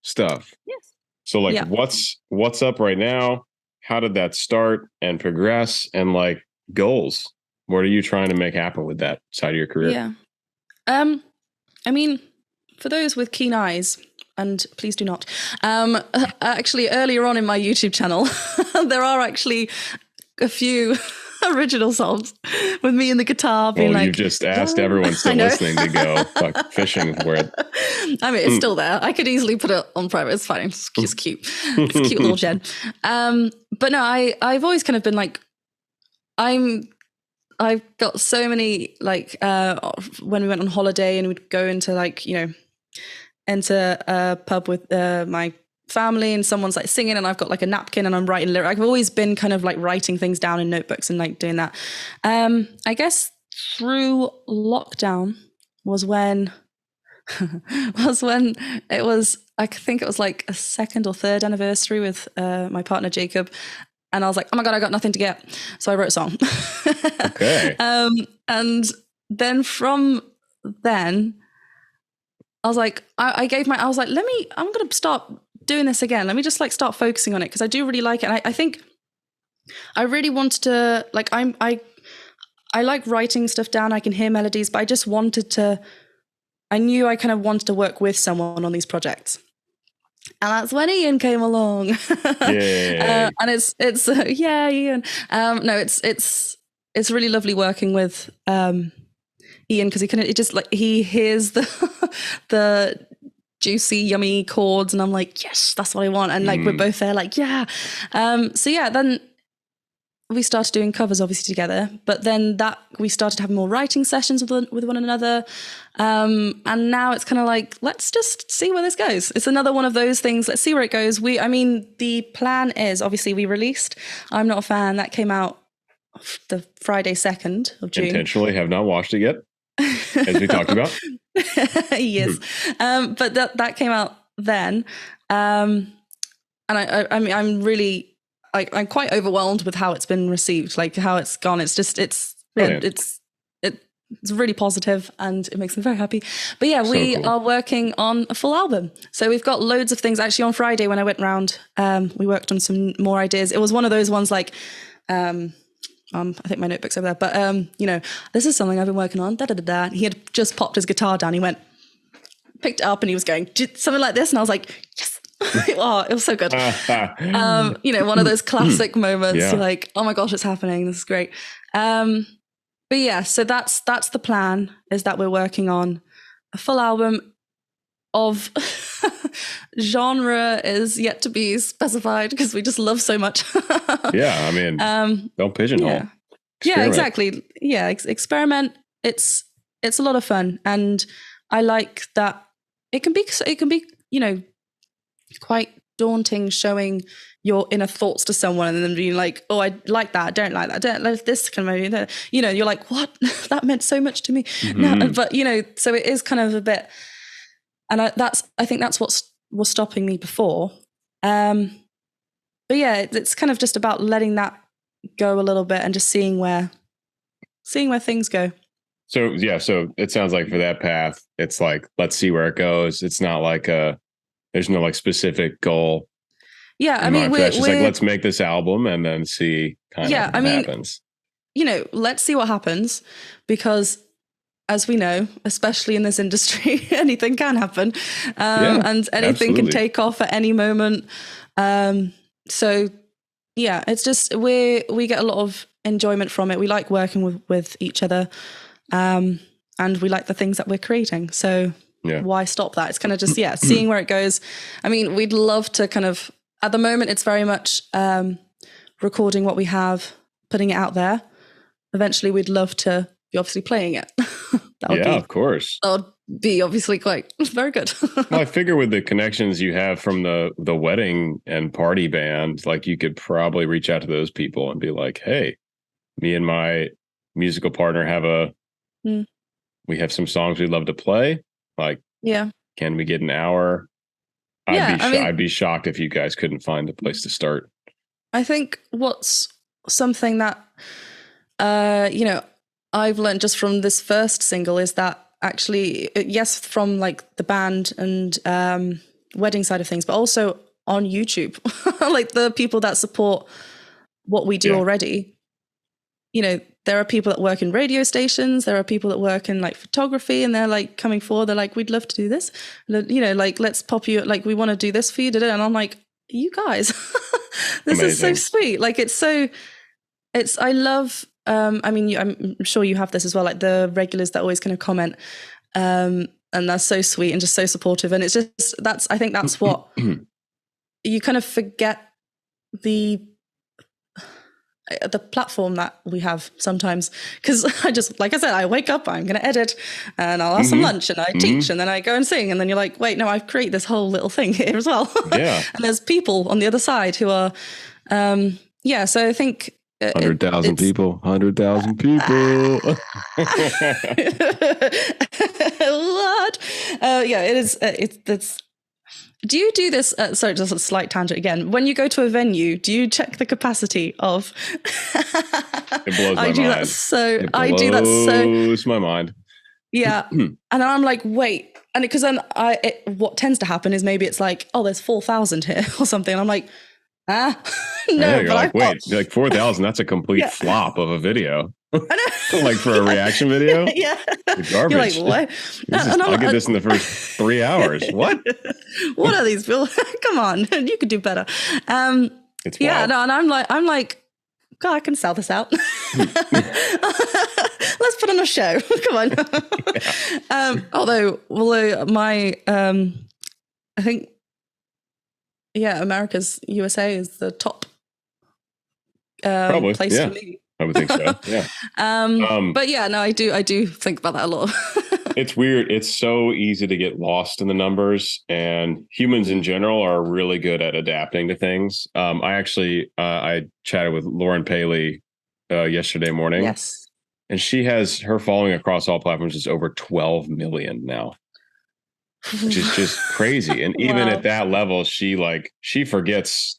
stuff. Yes. So like what's up right now? How did that start and progress, and like goals? What are you trying to make happen with that side of your career? Yeah. I mean, for those with keen eyes, and please do not, actually earlier on in my YouTube channel, there are actually a few original songs with me and the guitar being like... You've just asked everyone still listening to go like fishing for it. I mean, it's still there. I could easily put it on private. It's fine. It's cute. It's a cute little Jen. But no, I've always kind of been like, I've got so many, like, when we went on holiday and we'd go into like, enter a pub with my family and someone's like singing and I've got like a napkin and I'm writing lyrics. I've always been kind of like writing things down in notebooks and like doing that. I guess through lockdown was when it was, I think it was like a second or third anniversary with my partner Jacob. And I was like, oh my God, I got nothing to get. So I wrote a song. Okay. And then from then I was like, I was like, I'm going to start doing this again. Let me just like start focusing on it because I do really like it. And I think I really wanted to, like, I like writing stuff down. I can hear melodies, but I just wanted to, I knew I kind of wanted to work with someone on these projects. And that's when Ian came along. Yeah. And it's Ian. No, it's really lovely working with Ian because he hears the juicy, yummy chords, and I'm like, yes, that's what I want. And like we're both there, like, yeah. So yeah, then we started doing covers obviously together, but then we started having more writing sessions with one another. And now it's kind of like, let's just see where this goes. It's another one of those things. Let's see where it goes. The plan is obviously we released I'm Not a Fan. That came out the Friday 2nd of June. Intentionally have not watched it yet, as we talked about. Yes. But that came out then. And I mean, I'm really, I'm quite overwhelmed with how it's been received, like how it's gone. It's just, it's really positive and it makes me very happy. But yeah, we are working on a full album. So we've got loads of things. Actually, on Friday when I went round, we worked on some more ideas. It was one of those ones like, I think my notebook's over there, but you know, this is something I've been working on. Da da da da. He had just popped his guitar down. He picked it up, and he was going something like this, and I was like, yes. Oh, it was so good. You know, one of those classic moments. You're like, oh my gosh, it's happening. This is great. But yeah, so that's the plan, is that we're working on a full album of genre is yet to be specified because we just love so much. Yeah, I mean, don't pigeonhole. Yeah, exactly. Yeah, experiment. It's a lot of fun, and I like that. It can be, you know, quite daunting showing your inner thoughts to someone and then being like, oh, I like that, I don't like that, I don't like this kind of movie. You know, you're like, what? That meant so much to me. No, but you know, so it is kind of a bit, and I think that's what was stopping me before. But yeah, it's kind of just about letting that go a little bit and just seeing where things go. So yeah, so it sounds like for that path, it's like, let's see where it goes. It's not like there's no like specific goal. Yeah, I mean, it's just like, let's make this album and then see kind of what happens. You know, let's see what happens, because as we know, especially in this industry, anything can happen, and anything can take off at any moment. So yeah, it's just we get a lot of enjoyment from it. We like working with each other, and we like the things that we're creating. So why stop that? It's kind of just seeing where it goes. I mean, we'd love to kind of, at the moment, it's very much recording what we have, putting it out there. Eventually, we'd love to be obviously playing it. Of course. That would be obviously quite very good. Well, I figure with the connections you have from the wedding and party band, like you could probably reach out to those people and be like, hey, me and my musical partner have we have some songs we'd love to play. Like, can we get an hour? I'd be shocked if you guys couldn't find a place to start. I think what's something that, you know, I've learned just from this first single is that actually, yes, from like the band and wedding side of things, but also on YouTube, like the people that support what we do already, you know, there are people that work in radio stations, there are people that work in like photography, and they're like coming forward, they're like, we'd love to do this, you know, like, let's pop you, like, we want to do this for you, and I'm like, you guys, this is so sweet. Like, I love, I mean, I'm sure you have this as well, like the regulars that always kind of comment, and they're so sweet and just so supportive. And it's just, I think that's what you kind of forget the platform that we have sometimes, because I just, like I said, I wake up, I'm going to edit, and I'll have some lunch, and I teach, and then I go and sing, and then you're like, wait, no, I've created this whole little thing here as well. And there's people on the other side who are, so I think 100,000 people. 100,000 people. What? It is. It's. Do you do this? Sorry, just a slight tangent again. When you go to a venue, do you check the capacity of? It blows my mind. I do that so. Blows my mind. Yeah, and I'm like, wait, and because then what tends to happen is maybe it's like, oh, there's 4,000 here or something. And I'm like, no, you're like, wait, you're like 4,000. That's a complete flop of a video. Like for a reaction video. Garbage. You're like, what? I'll get this in the first 3 hours. What? What are these people? Come on, you could do better. It's wild. And I'm like, God, I can sell this out. Let's put on a show. Come on. Although my I think America's USA is the top place for me. I would think so. Yeah. But yeah, no, I do think about that a lot. It's weird. It's so easy to get lost in the numbers, and humans in general are really good at adapting to things. I chatted with Lauren Paley yesterday morning. Yes. And she has her following across all platforms is over 12 million now. which is just crazy. And even Wow. at that level, she forgets,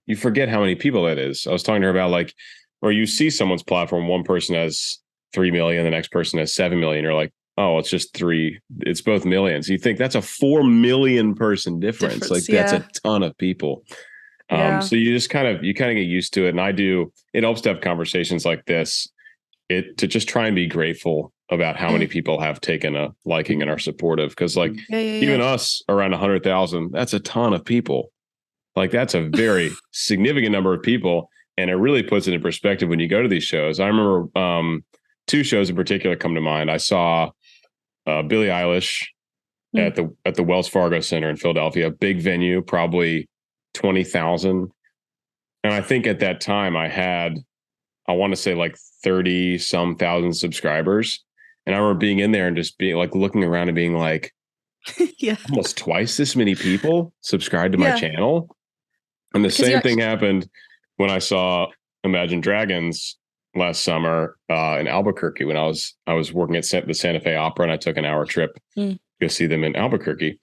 you forget how many people that is. I was talking to her about like, where you see someone's platform, one person has 3 million, the next person has 7 million. You're like, oh, it's just three. It's both millions. You think that's a 4 million person difference. Like that's a ton of people. Yeah. So you kind of get used to it. And it helps to have conversations like this, to just try and be grateful about how many people have taken a liking and are supportive. Cause like even us around 100,000, that's a ton of people. Like that's a very significant number of people. And it really puts it in perspective when you go to these shows. I remember two shows in particular come to mind. I saw Billie Eilish at the Wells Fargo Center in Philadelphia, big venue, probably 20,000. And I think at that time I want to say like 30 some thousand subscribers. And I remember being in there and just being like looking around and being like, Yeah. almost twice this many people subscribed to my channel. And the same thing happened when I saw Imagine Dragons last summer in Albuquerque when I was working at the Santa Fe Opera, and I took an hour trip to go see them in Albuquerque.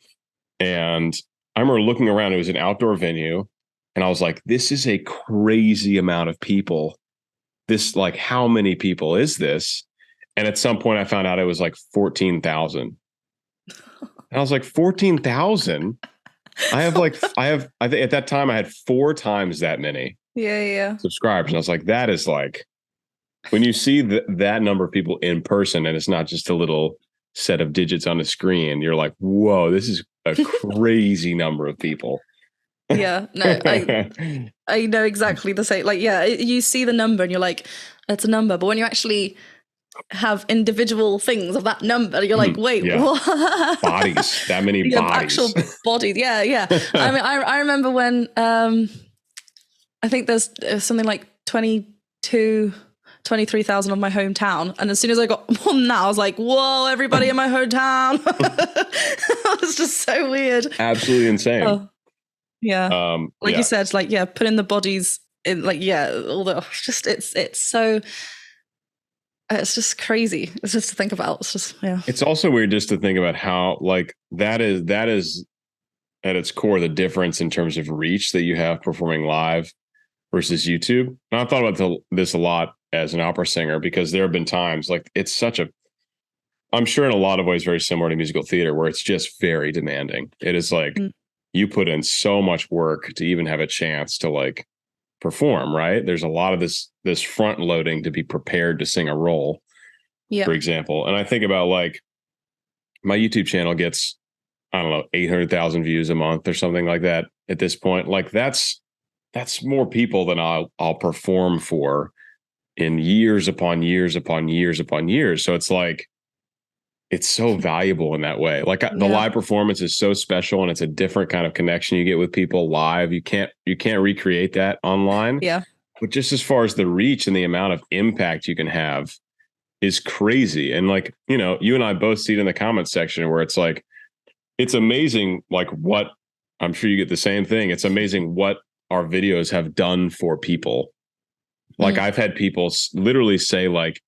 And I remember looking around, it was an outdoor venue, and I was like, this is a crazy amount of people. This, like, how many people is this? And at some point I found out it was like 14,000. And I was like, 14,000? I think at that time I had 4 times that many subscribers. And I was like, that is like, when you see that number of people in person and it's not just a little set of digits on the screen, you're like, whoa, this is a crazy number of people. Yeah, no, I know exactly the same. Like, yeah, you see the number and you're like, it's a number. But when you actually have individual things of that number, you're like, wait, what? Bodies, that many bodies. Actual bodies. Yeah, yeah. I mean, I remember when I think there's something like 23,000 of my hometown. And as soon as I got more than that, I was like, whoa, everybody in my hometown. It was just so weird. Absolutely insane. Oh. Yeah. You said, like, put in the bodies in, like, although it's just crazy. It's just to think about. It's just, It's also weird just to think about how, like, that is at its core the difference in terms of reach that you have performing live versus YouTube. And I've thought about this a lot as an opera singer, because there have been times, like, I'm sure in a lot of ways very similar to musical theater, where it's just very demanding. It is like, you put in so much work to even have a chance to, like, perform, right? There's a lot of this front loading to be prepared to sing a role, for example. And I think about, like, my YouTube channel gets, I don't know, 800,000 views a month or something like that at this point. Like, that's more people than I'll perform for in years upon years upon years upon years. So it's like, it's so valuable in that way. Like, the live performance is so special, and it's a different kind of connection you get with people live. You can't recreate that online. Yeah. But just as far as the reach and the amount of impact you can have is crazy. And, like, you and I both see it in the comments section where it's like, it's amazing, like, what, I'm sure you get the same thing. It's amazing what our videos have done for people. Like, I've had people literally say, like,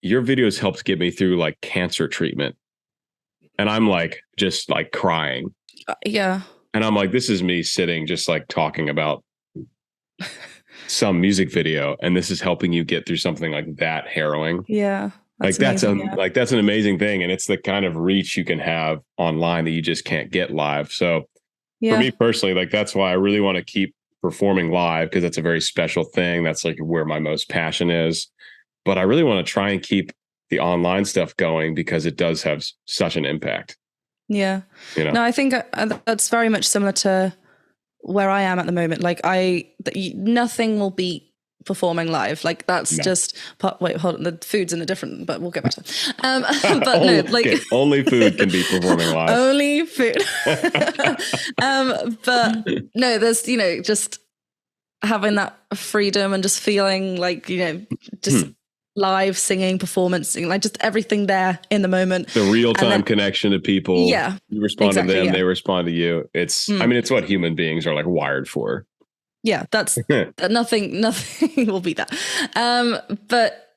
your videos helped get me through, like, cancer treatment. And I'm like, just like crying. Yeah. And I'm like, this is me sitting, just like talking about some music video, and this is helping you get through something like that harrowing. Yeah. That's an amazing thing. And it's the kind of reach you can have online that you just can't get live. So for me personally, like, that's why I really want to keep performing live, because that's a very special thing. That's, like, where my most passion is. But I really want to try and keep the online stuff going, because it does have such an impact. Yeah. No, I think that's very much similar to where I am at the moment. Like, nothing will beat performing live. Like, that's just wait, hold on. The food's in a different, but we'll get back to it. But no, like, only food can be performing live. Only food. But no, there's, just having that freedom and just feeling like, just live singing, performing, like, just everything there in the moment. The real-time connection to people. Yeah. You respond to them, they respond to you. It's, I mean, it's what human beings are, like, wired for. Yeah, that's nothing will beat that. But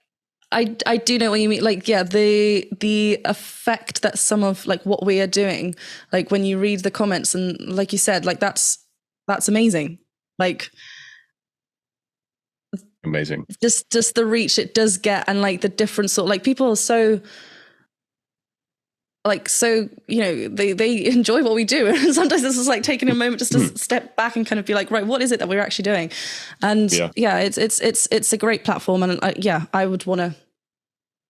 I do know what you mean. Like, yeah, the effect that some of like what we are doing, like when you read the comments and like you said, like that's amazing. Like amazing. Just the reach it does get, and like the different sort, like people are so you know, they enjoy what we do, and sometimes this is like taking a moment just to step back and kind of be like, right, what is it that we're actually doing? And yeah, it's a great platform, and I would want to.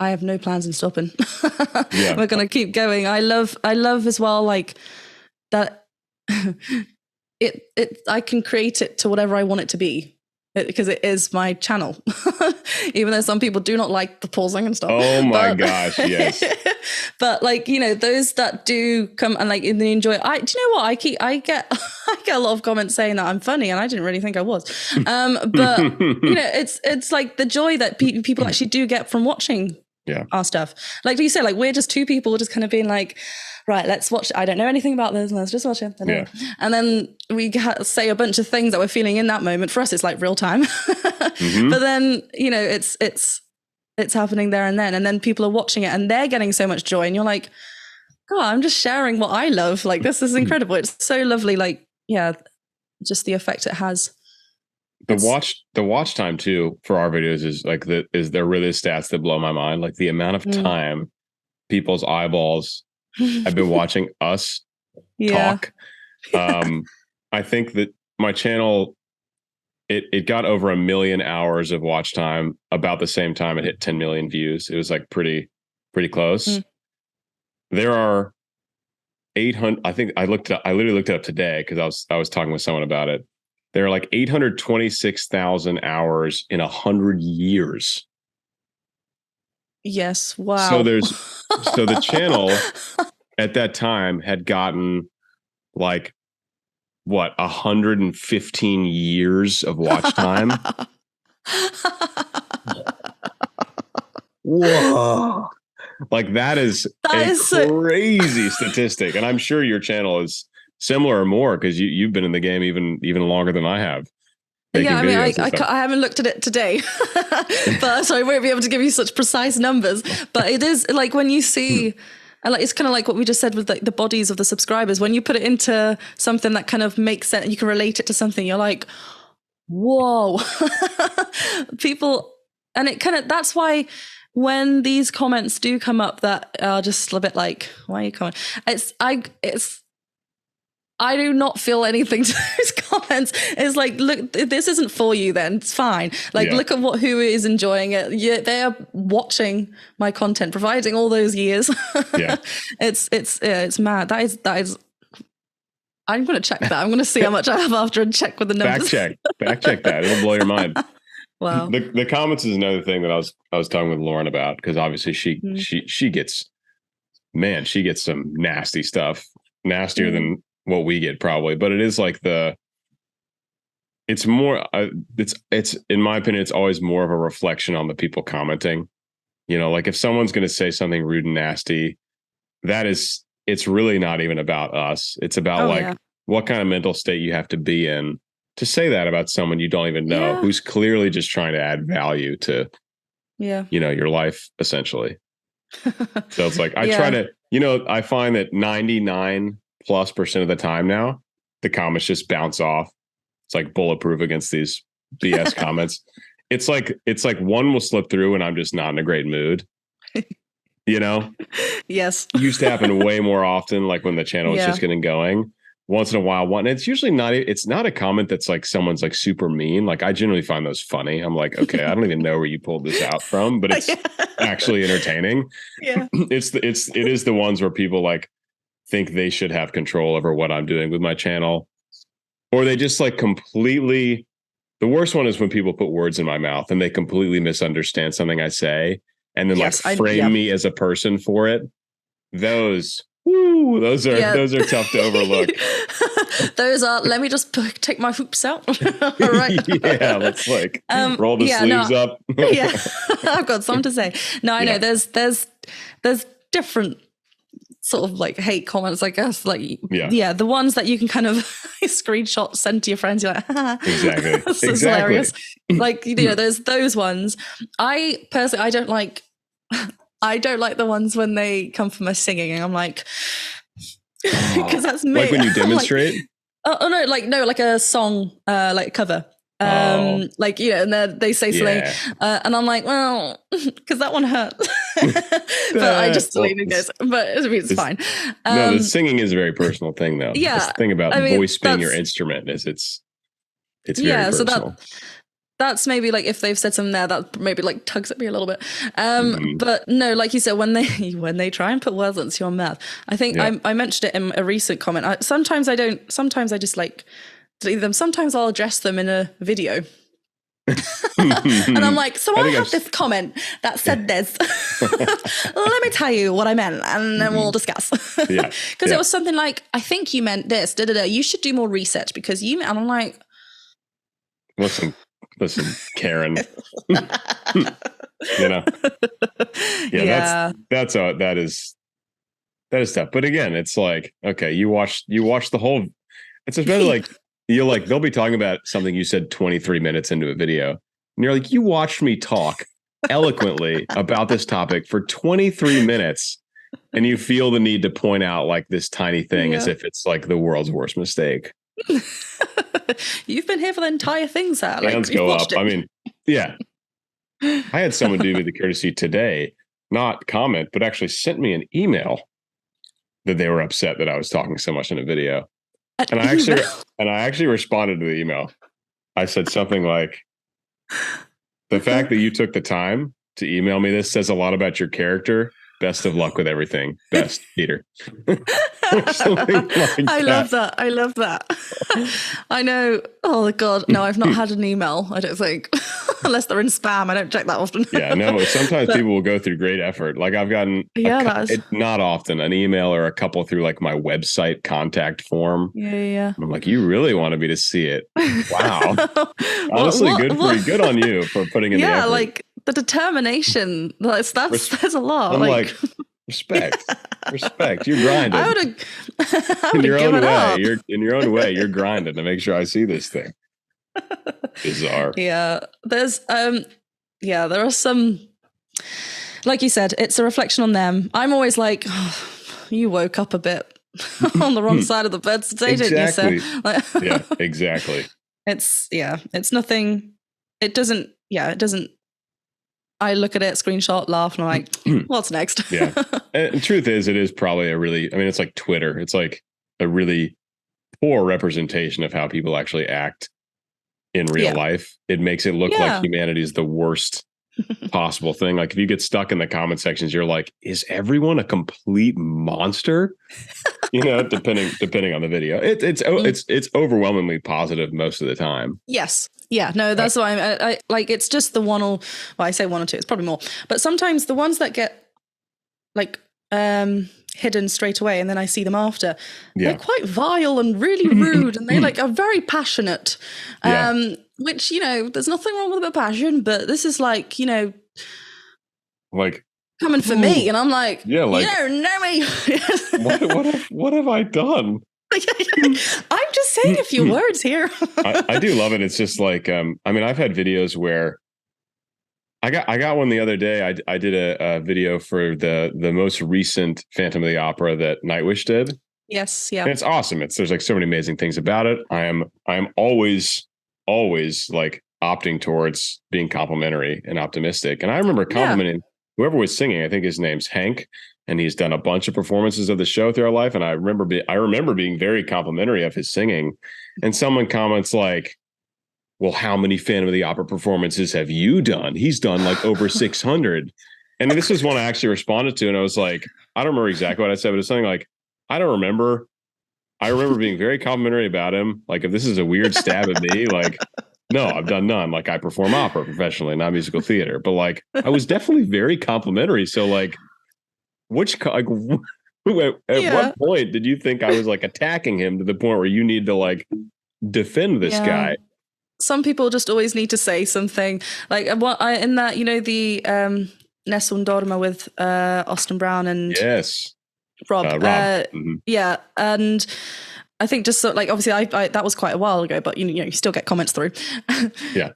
I have no plans in stopping. We're gonna keep going. I love as well, like that. I can create it to whatever I want it to be. Because it is my channel, even though some people do not like the pausing and stuff. Oh my gosh, yes. But like, you know, those that do come and like they enjoy it. Do you know what? I get a lot of comments saying that I'm funny, and I didn't really think I was. But you know, it's like the joy that people actually do get from watching our stuff. Like you said, like we're just two people just kind of being like, right, let's watch. I don't know anything about this. Let's just watch it. And then we say a bunch of things that we're feeling in that moment. For us, it's like real time. But then, you know, it's happening there and then people are watching it and they're getting so much joy. And you're like, God, I'm just sharing what I love. Like, this is incredible. It's so lovely. Like, yeah, just the effect it has. The watch time too for our videos is like they're really stats that blow my mind. Like the amount of time people's eyeballs have been watching us talk. I think that my channel, it got over 1 million hours of watch time about the same time it hit 10 million views. It was like pretty close. There are 800. I think I literally looked it up today because I was talking with someone about it. There are like 826,000 hours in 100 years. Yes. Wow. So the channel at that time had gotten like what 115 years of watch time. Whoa. Like that is crazy statistic. And I'm sure your channel is similar or more because you've been in the game even longer than I have. Yeah, I mean, I haven't looked at it today, but so I won't be able to give you such precise numbers. But it is like when you see, and like it's kind of like what we just said with like the bodies of the subscribers. When you put it into something that kind of makes sense, you can relate it to something. You're like, whoa, people, and it kind of that's why when these comments do come up that are just a bit like, why are you commenting? I do not feel anything to those comments. It's like, look, this isn't for you then. It's fine. Like, look at who is enjoying it. They are watching my content, providing all those years. It's mad. That is, I'm going to check that. I'm going to see how much I have after and check with the numbers. Back check that. It'll blow your mind. Wow. The comments is another thing that I was talking with Lauren about, because obviously she gets some nasty stuff, nastier than what we get probably, but it is like it's more it's in my opinion, it's always more of a reflection on the people commenting. You know, like if someone's going to say something rude and nasty, it's really not even about us. It's about what kind of mental state you have to be in to say that about someone you don't even know, who's clearly just trying to add value to you know, your life essentially. So it's like I try to, you know, I find that 99+% of the time now, the comments just bounce off. It's like bulletproof against these BS comments. It's like one will slip through and I'm just not in a great mood. You know? Yes. It used to happen way more often, like when the channel was just getting going. Once in a while, one. It's usually it's not a comment that's like someone's like super mean. Like I generally find those funny. I'm like, okay, I don't even know where you pulled this out from, but it's actually entertaining. Yeah. It is the ones where people like think they should have control over what I'm doing with my channel, or they just like completely. The worst one is when people put words in my mouth and they completely misunderstand something I say and then frame me as a person for it. Those are tough to overlook. Those are, let me just take my hoops out. Right. Yeah, let's like roll the sleeves up. I've got something to say. No, I know there's different sort of like hate comments, I guess. Like, Yeah. the ones that you can kind of screenshot, send to your friends. You're like, Exactly. This is Exactly. hilarious. Like, there's those ones. I personally, I don't like the ones when they come from my singing, and I'm like, because that's me. Like when you demonstrate. Like a song, like a cover. Like, and they say something, and I'm like, well, because that one hurt. But I just leave it goes. But it's fine. No, the singing is a very personal thing, though. Yeah, that's the thing about voice being your instrument is it's very personal. So that's maybe like if they've said something there that maybe like tugs at me a little bit. But no, like you said, when they try and put words into your mouth, I think I mentioned it in a recent comment. Sometimes I don't. Sometimes I just like delete them. Sometimes I'll address them in a video. And I'm like, so I have this comment that said this. Let me tell you what I meant, and then we'll discuss. Because it was something like, I think you meant this. You should do more research because you. And I'm like, listen, Karen. That is tough. But again, it's like, okay, you watch the whole. It's especially like. They'll be talking about something you said 23 minutes into a video. And you're like, you watched me talk eloquently about this topic for 23 minutes. And you feel the need to point out like this tiny thing as if it's like the world's worst mistake. You've been here for the entire thing, Sal. Hands go up. I mean, yeah. I had someone do me the courtesy today, not comment, but actually sent me an email that they were upset that I was talking so much in a video. And I actually responded to the email. I said something like, the fact that you took the time to email me this says a lot about your character. Best of luck with everything. Best, Peter. I love that. I know. Oh, God. No, I've not had an email, I don't think. Unless they're in spam. I don't check that often. Yeah, no. Sometimes people will go through great effort. Like I've gotten, not often, an email or a couple through like my website contact form. Yeah. I'm like, you really wanted me to see it. Wow. Honestly, good on you for putting in the effort. Like the determination. That's a lot. I'm like respect. You're grinding. I would have given up. In your own way, you're grinding to make sure I see this thing. Bizarre. Yeah. There's there are some, like you said, it's a reflection on them. I'm always like, oh, you woke up a bit on the wrong side of the bed today, didn't you, sir? Yeah, exactly. It's nothing. It doesn't. I look at it, screenshot, laugh, and I'm like, what's next? Yeah. And truth is, it is probably it's like Twitter. It's like a really poor representation of how people actually act in real life. It makes it look like humanity is the worst possible thing. Like if you get stuck in the comment sections, you're like, is everyone a complete monster? Depending on the video. It's overwhelmingly positive most of the time. Yes. Yeah, no, that's why I like, it's just the I say one or two, it's probably more, but sometimes the ones that get like hidden straight away and then I see them after, they're quite vile and really rude and they like are very passionate, which, there's nothing wrong with a bit of passion, but this is like, like coming for me, and I'm like, you don't know me. what have I done? I'm just saying a few words here. I do love it. It's just like, I've had videos where I got one the other day. I did a video for the most recent Phantom of the Opera that Nightwish did. Yes, yeah. And it's awesome. There's like so many amazing things about it. I am always like opting towards being complimentary and optimistic. And I remember complimenting whoever was singing. I think his name's Hank. And he's done a bunch of performances of the show through our life. And I remember being very complimentary of his singing. And someone comments like, well, how many Phantom of the Opera performances have you done? He's done like over 600. And this is one I actually responded to. And I was like, I don't remember exactly what I said, but it's something like, I don't remember. I remember being very complimentary about him. Like, if this is a weird stab at me, like, no, I've done none. Like, I perform opera professionally, not musical theater. But like, I was definitely very complimentary. So like, at what point did you think I was like attacking him to the point where you need to like defend this guy? Some people just always need to say something. Like in that, the Nessun Dorma with Austin Brown and Rob. Rob. Yeah, and I think just so, like, obviously I that was quite a while ago, but you still get comments through. Yeah.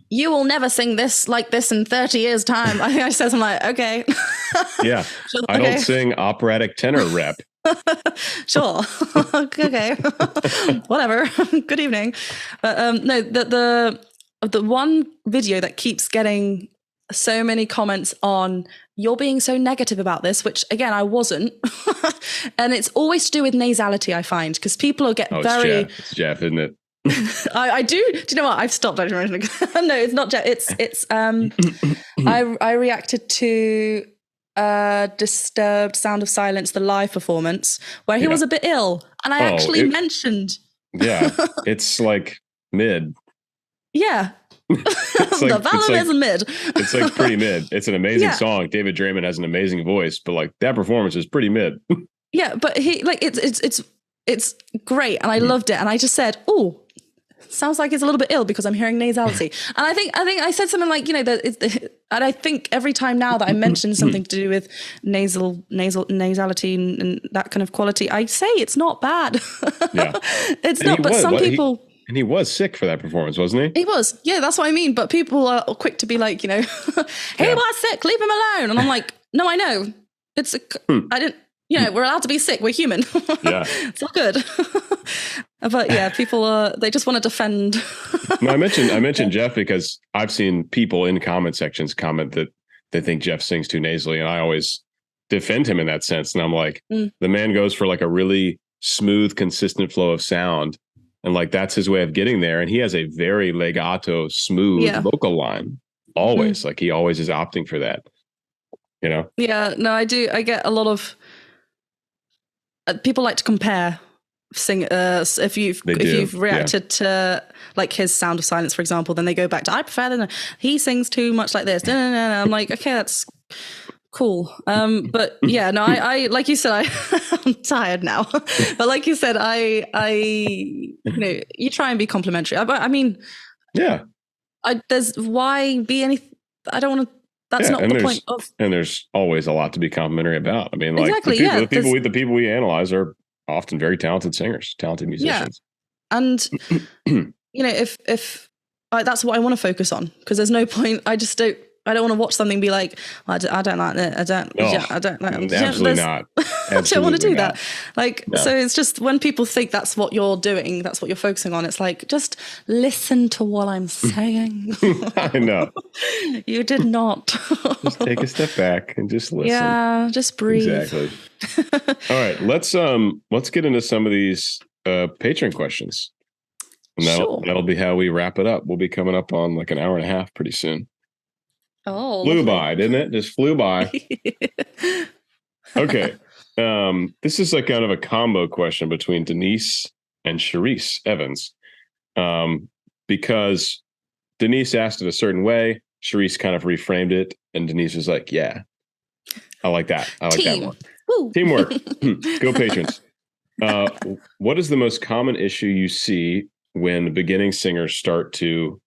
You will never sing this like this in 30 years time. I think I said something like, okay. Yeah. I don't sing operatic tenor rep. Sure. Okay. Whatever. Good evening. But no, the one video that keeps getting so many comments on, you're being so negative about this, which again, I wasn't. And it's always to do with nasality, I find, because people get very... It's Jeff, isn't it? I do. Do you know what? I've stopped. No, it's not Jeff. It's I reacted to Disturbed Sound of Silence, the live performance, where he was a bit ill. And I actually mentioned... Yeah, it's like mid. Yeah. The Valor is mid. It's like pretty mid. It's an amazing song. David Draymond has an amazing voice, but like that performance is pretty mid. Yeah, but he like it's great, and I loved it. And I just said, "Oh, sounds like he's a little bit ill because I'm hearing nasality." And I think I said something like, and I think every time now that I mention something to do with nasality and that kind of quality, I say it's not bad. Yeah, it's not. But some people. And he was sick for that performance, wasn't he? He was. Yeah, that's what I mean. But people are quick to be like, he was sick, leave him alone. And I'm like, no, I know. I didn't, we're allowed to be sick. We're human. Yeah. It's all good. But yeah, people they just want to defend. No, I mentioned Jeff because I've seen people in comment sections comment that they think Jeff sings too nasally. And I always defend him in that sense. And I'm like, the man goes for like a really smooth, consistent flow of sound. And like, that's his way of getting there. And he has a very legato, smooth vocal line. Always. Like he always is opting for that, Yeah, no, I do. I get a lot of people like to compare if you've reacted to like his Sound of Silence, for example, then they go back to, I prefer that he sings too much like this. I'm like, okay, that's cool. But yeah, no, I like you said, I'm tired now. But like you said, you try and be complimentary. I mean, yeah. Why be any? I don't want to. That's not the point of. And there's always a lot to be complimentary about. I mean, like exactly, the people we analyze are often very talented singers, talented musicians. Yeah. And if that's what I want to focus on, because there's no point. I don't want to watch something and be like, I don't like it. I don't like it. Absolutely not. I don't want to do that. Like, no. So it's just when people think that's what you're doing, that's what you're focusing on. It's like, just listen to what I'm saying. I know. You did not. Just take a step back and just listen. Yeah, just breathe. Exactly. All right, let's get into some of these Patreon questions. And that'll be how we wrap it up. We'll be coming up on like an hour and a half pretty soon. Oh, flew by, didn't it? Just flew by. Okay. This is like kind of a combo question between Denise and Charisse Evans. Because Denise asked it a certain way, Charisse kind of reframed it, and Denise was like, yeah, I like that. I like that one. Woo. Teamwork. Go patrons. What is the most common issue you see when beginning singers start to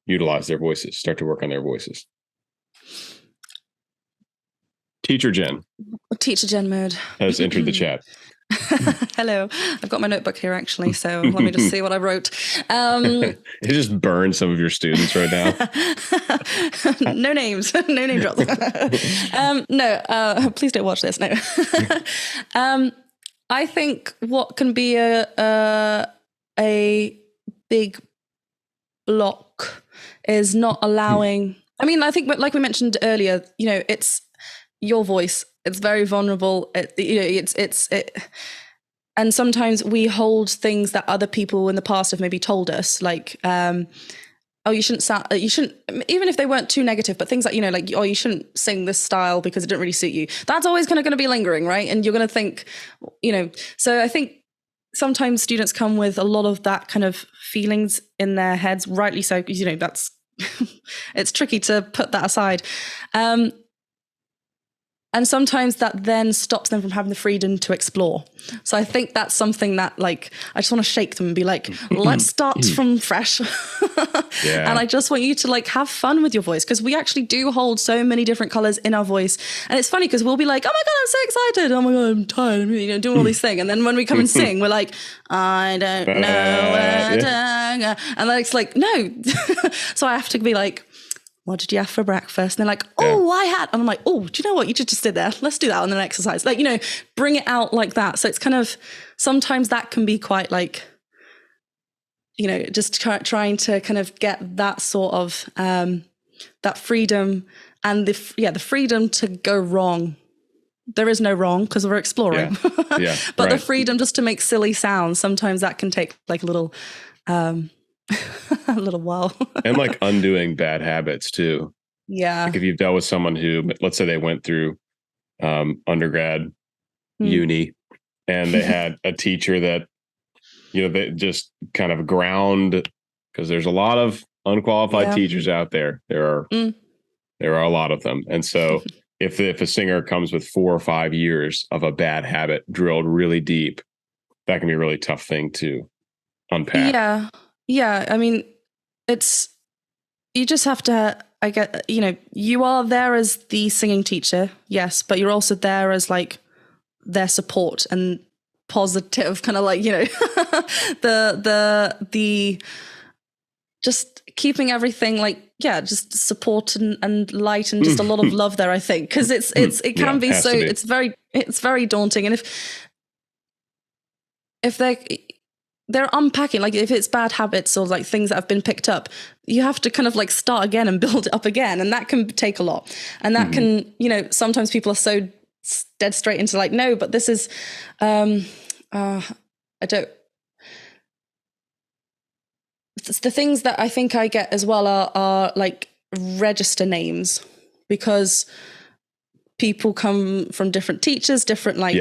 utilize their voices, start to work on their voices? Teacher Jen mode has entered the chat. Hello. I've got my notebook here actually, so let me just see what I wrote. It just burned some of your students right now. No names. No name drops. No, please don't watch this. No. I think what can be a big block is not allowing... I mean, I think, like we mentioned earlier, it's your voice. It's very vulnerable. And sometimes we hold things that other people in the past have maybe told us, like, you shouldn't, even if they weren't too negative, but things like, you shouldn't sing this style because it didn't really suit you. That's always kind of going to be lingering, right? And you're going to think, so I think sometimes students come with a lot of that kind of feelings in their heads, rightly so, because, that's, it's tricky to put that aside. And sometimes that then stops them from having the freedom to explore. So I think that's something that, like, I just want to shake them and be like, let's start from fresh. Yeah. And I just want you to like have fun with your voice, because we actually do hold so many different colors in our voice. And it's funny because we'll be like, oh my God, I'm so excited. Oh my God, I'm tired. I'm, you know, doing all these things. And then when we come and sing, we're like, I don't know where to go. And then it's like, no. So I have to be like, what did you have for breakfast? And they're like, oh, I had. And I'm like, oh, do you know what? You just did there. Let's do that on an exercise. Like, you know, bring it out like that. So it's kind of, sometimes that can be quite like, you know, just trying to kind of get that sort of, that freedom and the freedom to go wrong. There is no wrong because we're exploring. Yeah. But the freedom just to make silly sounds, sometimes that can take like a little, a little while. And like undoing bad habits too. Yeah. Like if you've dealt with someone who, let's say they went through undergrad, uni, and they had a teacher that, you know, they just kind of ground, because there's a lot of unqualified teachers out there. There are a lot of them. And so if a singer comes with 4 or 5 years of a bad habit drilled really deep, that can be a really tough thing to unpack. Yeah. Yeah. I mean, you just have to, you know, you are there as the singing teacher, yes, but you're also there as like their support and positive kind of like, you know, the just keeping everything like, yeah, just support and light and just a lot of love there, I think, because it can be so, it's very daunting. And if they're unpacking, like if it's bad habits or like things that have been picked up, you have to kind of like start again and build it up again. And that can take a lot. And that can, you know, sometimes people are so dead straight into like, no, but this is, the things that I think I get as well are like register names, because people come from different teachers, different like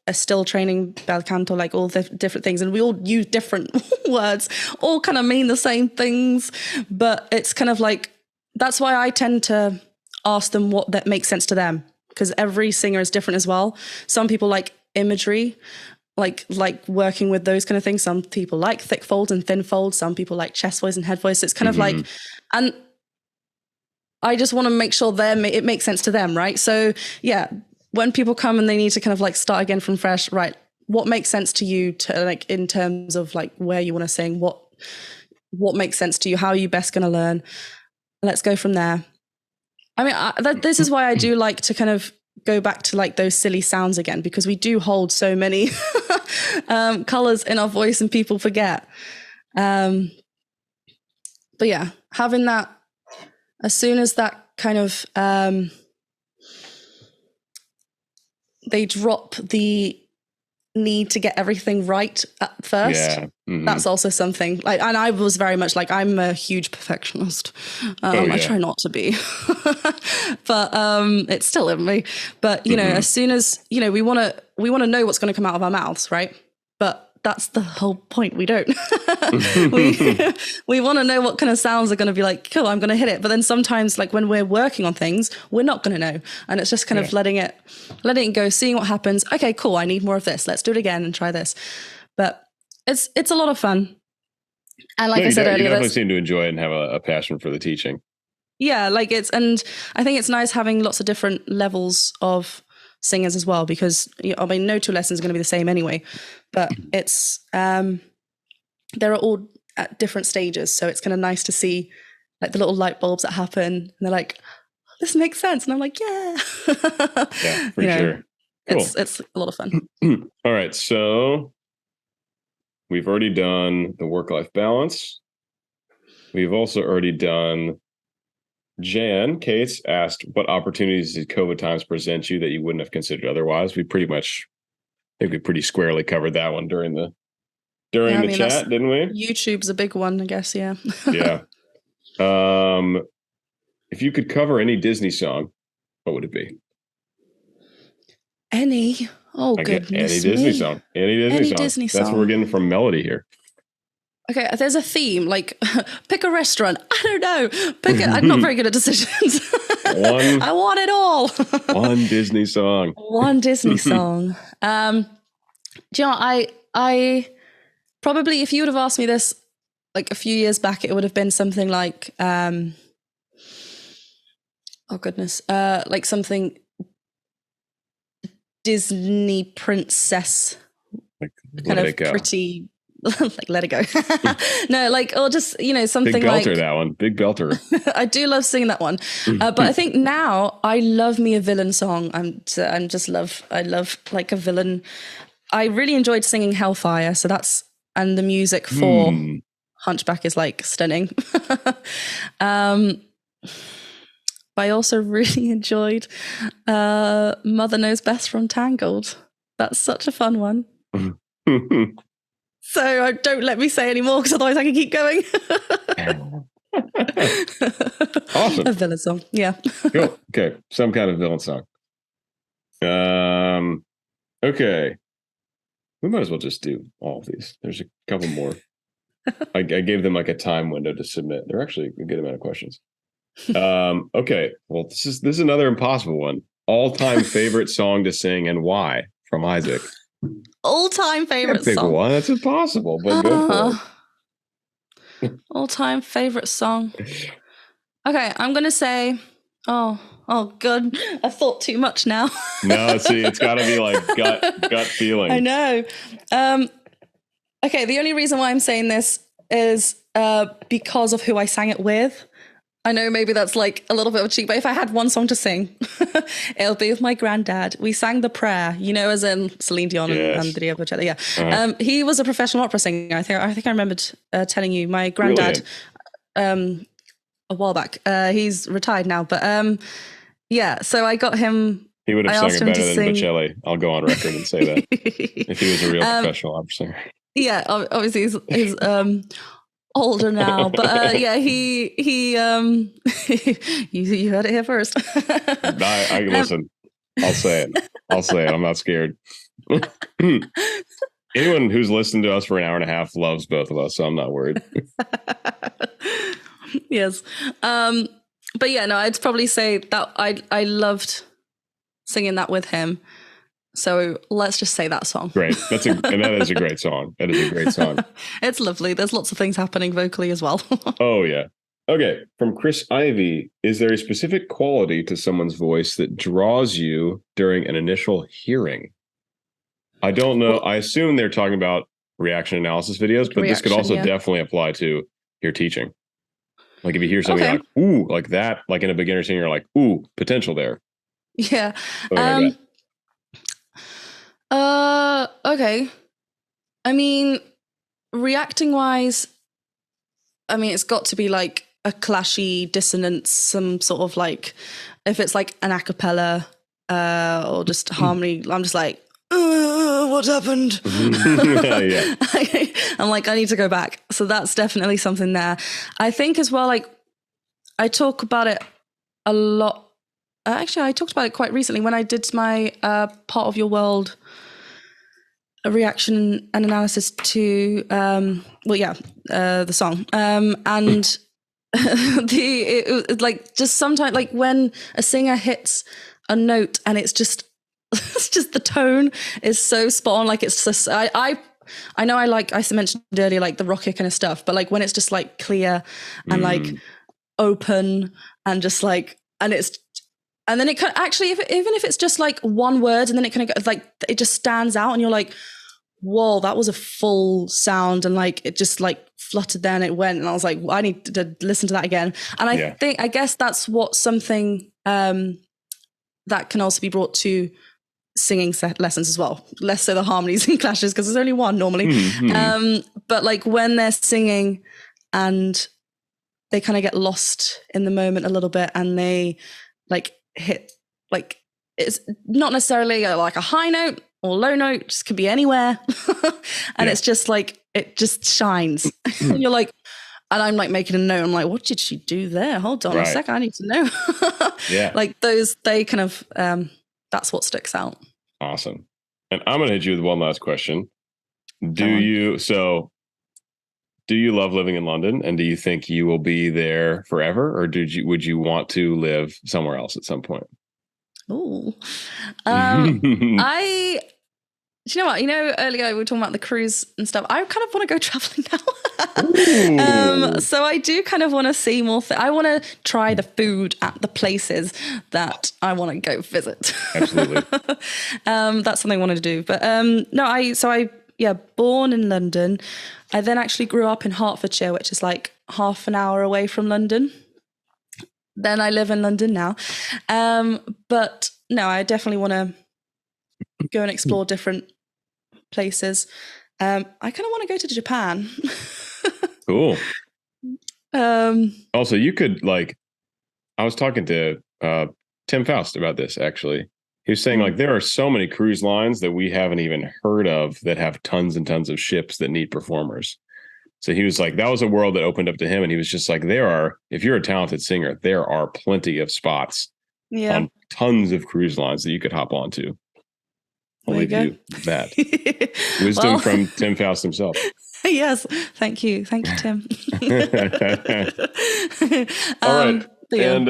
a still training, bel canto, like all the different things. And we all use different words, all kind of mean the same things. But it's kind of like, that's why I tend to ask them what that makes sense to them, because every singer is different as well. Some people like imagery, like working with those kind of things. Some people like thick folds and thin folds. Some people like chest voice and head voice. So it's kind of like, and I just want to make sure it makes sense to them, right? So yeah, when people come and they need to kind of like start again from fresh, right? What makes sense to you to like, in terms of like where you want to sing, what makes sense to you? How are you best going to learn? Let's go from there. I mean, this is why I do like to kind of go back to like those silly sounds again, because we do hold so many colors in our voice and people forget. But yeah, having that, as soon as that kind of, they drop the need to get everything right at first. That's also something like, and I was very much like, I'm a huge perfectionist. I try not to be, but it's still in me. But you know, as soon as, you know, we want to know what's going to come out of our mouths, right? But that's the whole point. We don't. we want to know what kind of sounds are going to be like, cool, I'm going to hit it. But then sometimes, like when we're working on things, we're not going to know. And it's just kind of letting it go, seeing what happens. Okay, cool. I need more of this. Let's do it again and try this. But it's a lot of fun. And like I said earlier, you definitely seem to enjoy it and have a passion for the teaching. Yeah, like and I think it's nice having lots of different levels of singers as well, because I mean, no two lessons are going to be the same anyway, but it's they're all at different stages, so it's kind of nice to see like the little light bulbs that happen, and they're like, this makes sense, and I'm like, yeah, yeah, for sure. Cool. It's a lot of fun. All right, so we've already done the work-life balance. We've also already done, Jan Cates asked, what opportunities did COVID times present you that you wouldn't have considered otherwise? I think we pretty squarely covered that one during the chat, didn't we? YouTube's a big one, I guess. Yeah. Yeah. If you could cover any Disney song, what would it be? Any? Oh, goodness. Any Disney song. Any Disney song. That's what we're getting from Melody here. Okay, there's a theme, like pick a restaurant. I don't know. I'm not very good at decisions. One. I want it all. One Disney song. One Disney song. Do you know, I probably, if you would have asked me this like a few years back, it would have been something like, oh goodness, like something Disney princess, Like, kind of pretty, like Let It Go. No, like, or just, you know, something Big belter, like that one. Big belter. I do love singing that one, but I think now I love me a villain song. I love like a villain. I really enjoyed singing Hellfire, so that's, and the music for Hunchback is like stunning. But I also really enjoyed Mother Knows Best from Tangled. That's such a fun one. So don't let me say any more, because otherwise I can keep going. Awesome. A villain song, yeah. Cool. Okay, some kind of villain song. Okay. We might as well just do all of these. There's a couple more. I gave them like a time window to submit. They're actually a good amount of questions. Okay. Well, this is another impossible one. All-time favorite song to sing and why? From Isaac. All-time favorite Big song. one. That's impossible, but go for it. All-time favorite song. Okay, I'm gonna say, oh good. I thought too much now. No, see, it's got to be like gut feeling. I know. Okay, the only reason why I'm saying this is because of who I sang it with. I know maybe that's like a little bit of a cheat, but if I had one song to sing, it'll be with my granddad. We sang The Prayer, you know, as in Celine Dion and Diego Bocelli. Yeah, he was a professional opera singer. I think I remembered telling you. My granddad, a while back. He's retired now, but yeah. So I got him. He would have sung it better than Bocelli. I'll go on record and say that if he was a real professional opera singer. Yeah, obviously he's older now, but yeah, he you heard it here first. I listen. I'll say it. I'm not scared. Anyone who's listened to us for an hour and a half loves both of us, so I'm not worried. Yes, but yeah, no, I'd probably say that I loved singing that with him. So let's just say that song. Great. And that is a great song. That is a great song. It's lovely. There's lots of things happening vocally as well. Oh, yeah. Okay. From Chris Ivy, is there a specific quality to someone's voice that draws you during an initial hearing? I don't know. I assume they're talking about reaction analysis videos, but this could also definitely apply to your teaching. Like if you hear something like, ooh, like that, like in a beginner scene, you're like, ooh, potential there. Yeah. Okay. I mean, reacting wise, I mean, it's got to be like a clashy dissonance, some sort of like, if it's like an a cappella or just harmony, I'm just like, what happened? Yeah. I'm like, I need to go back. So that's definitely something there. I think as well, like, I talk about it a lot. Actually, I talked about it quite recently when I did my Part of Your World reaction and analysis to, the song. And it like just sometimes, like when a singer hits a note and it's just the tone is so spot on. Like it's just, I know I mentioned earlier, like the rocket kind of stuff, but like when it's just like clear and like open and just like, and then it can actually, even if it's just like one word and then it kind of like, it just stands out and you're like, whoa, that was a full sound. And like, it just like fluttered there and it went. And I was like, well, I need to listen to that again. And I guess that's what something that can also be brought to singing lessons as well. Less so the harmonies and clashes, because there's only one normally. But like when they're singing and they kind of get lost in the moment a little bit and they like hit, like it's not necessarily like a high note or low note, just could be anywhere. And it's just like, it just shines. And you're like, and I'm like making a note. I'm like, what did she do there? Hold on a second. I need to know. Like those, they kind of, that's what sticks out. Awesome. And I'm going to hit you with one last question. Do do you love living in London, and do you think you will be there forever, or would you want to live somewhere else at some point? Oh, I. Do you know what? Earlier we were talking about the cruise and stuff. I kind of want to go traveling now. So I do kind of want to see more. I want to try the food at the places that I want to go visit. Absolutely. That's something I wanted to do. But born in London. I then actually grew up in Hertfordshire, which is like half an hour away from London. Then I live in London now. But no, I definitely want to go and explore different places. I kind of want to go to Japan. Cool. Also, you could I was talking to Tim Faust about this, actually. He was saying there are so many cruise lines that we haven't even heard of that have tons and tons of ships that need performers. So he was like, that was a world that opened up to him. And he was just like, if you're a talented singer, there are plenty of spots on tons of cruise lines that you could hop onto. I'll leave you that. Wisdom from Tim Faust himself. Yes. Thank you. Thank you, Tim. All right. Yeah. And,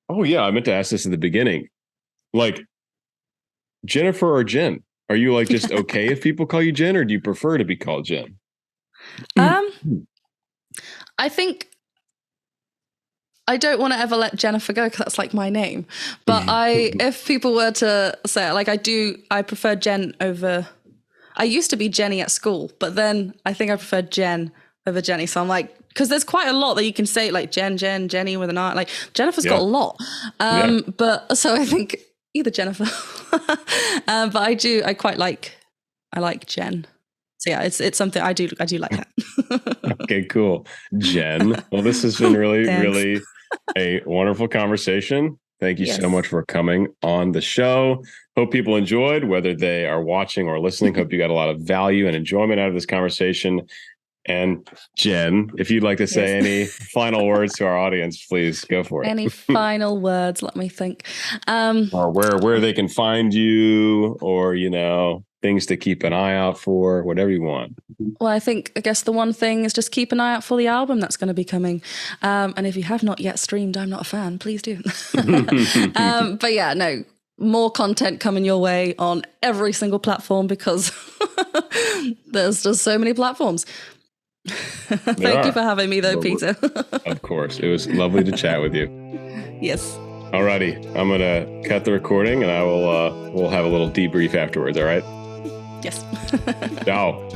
I meant to ask this at the beginning. Jennifer or Jen? Are you just okay if people call you Jen, or do you prefer to be called Jen? I think I don't want to ever let Jennifer go because that's like my name. But if people were to say it, I prefer Jen over. I used to be Jenny at school, but then I think I prefer Jen over Jenny. So I'm like, because there's quite a lot that you can say, like Jen, Jenny with an R. Like Jennifer's got a lot. But so I think either Jennifer. But I quite like Jen. So yeah, it's something I do like that. Okay, cool. Jen. Well, this has been really, really a wonderful conversation. Thank you so much for coming on the show. Hope people enjoyed, whether they are watching or listening. Hope you got a lot of value and enjoyment out of this conversation. And Jen, if you'd like to say any final words to our audience, please go for it. Any final words? Let me think. Or where they can find you, or, things to keep an eye out for, whatever you want. Well, I guess the one thing is just keep an eye out for the album that's going to be coming. And if you have not yet streamed I'm Not a Fan, please do. But yeah, no, more content coming your way on every single platform because there's just so many platforms. Thank you for having me though, Peter. Of course. It was lovely to chat with you. Yes. Alrighty. I'm going to cut the recording and we'll have a little debrief afterwards. All right. Yes. Ciao.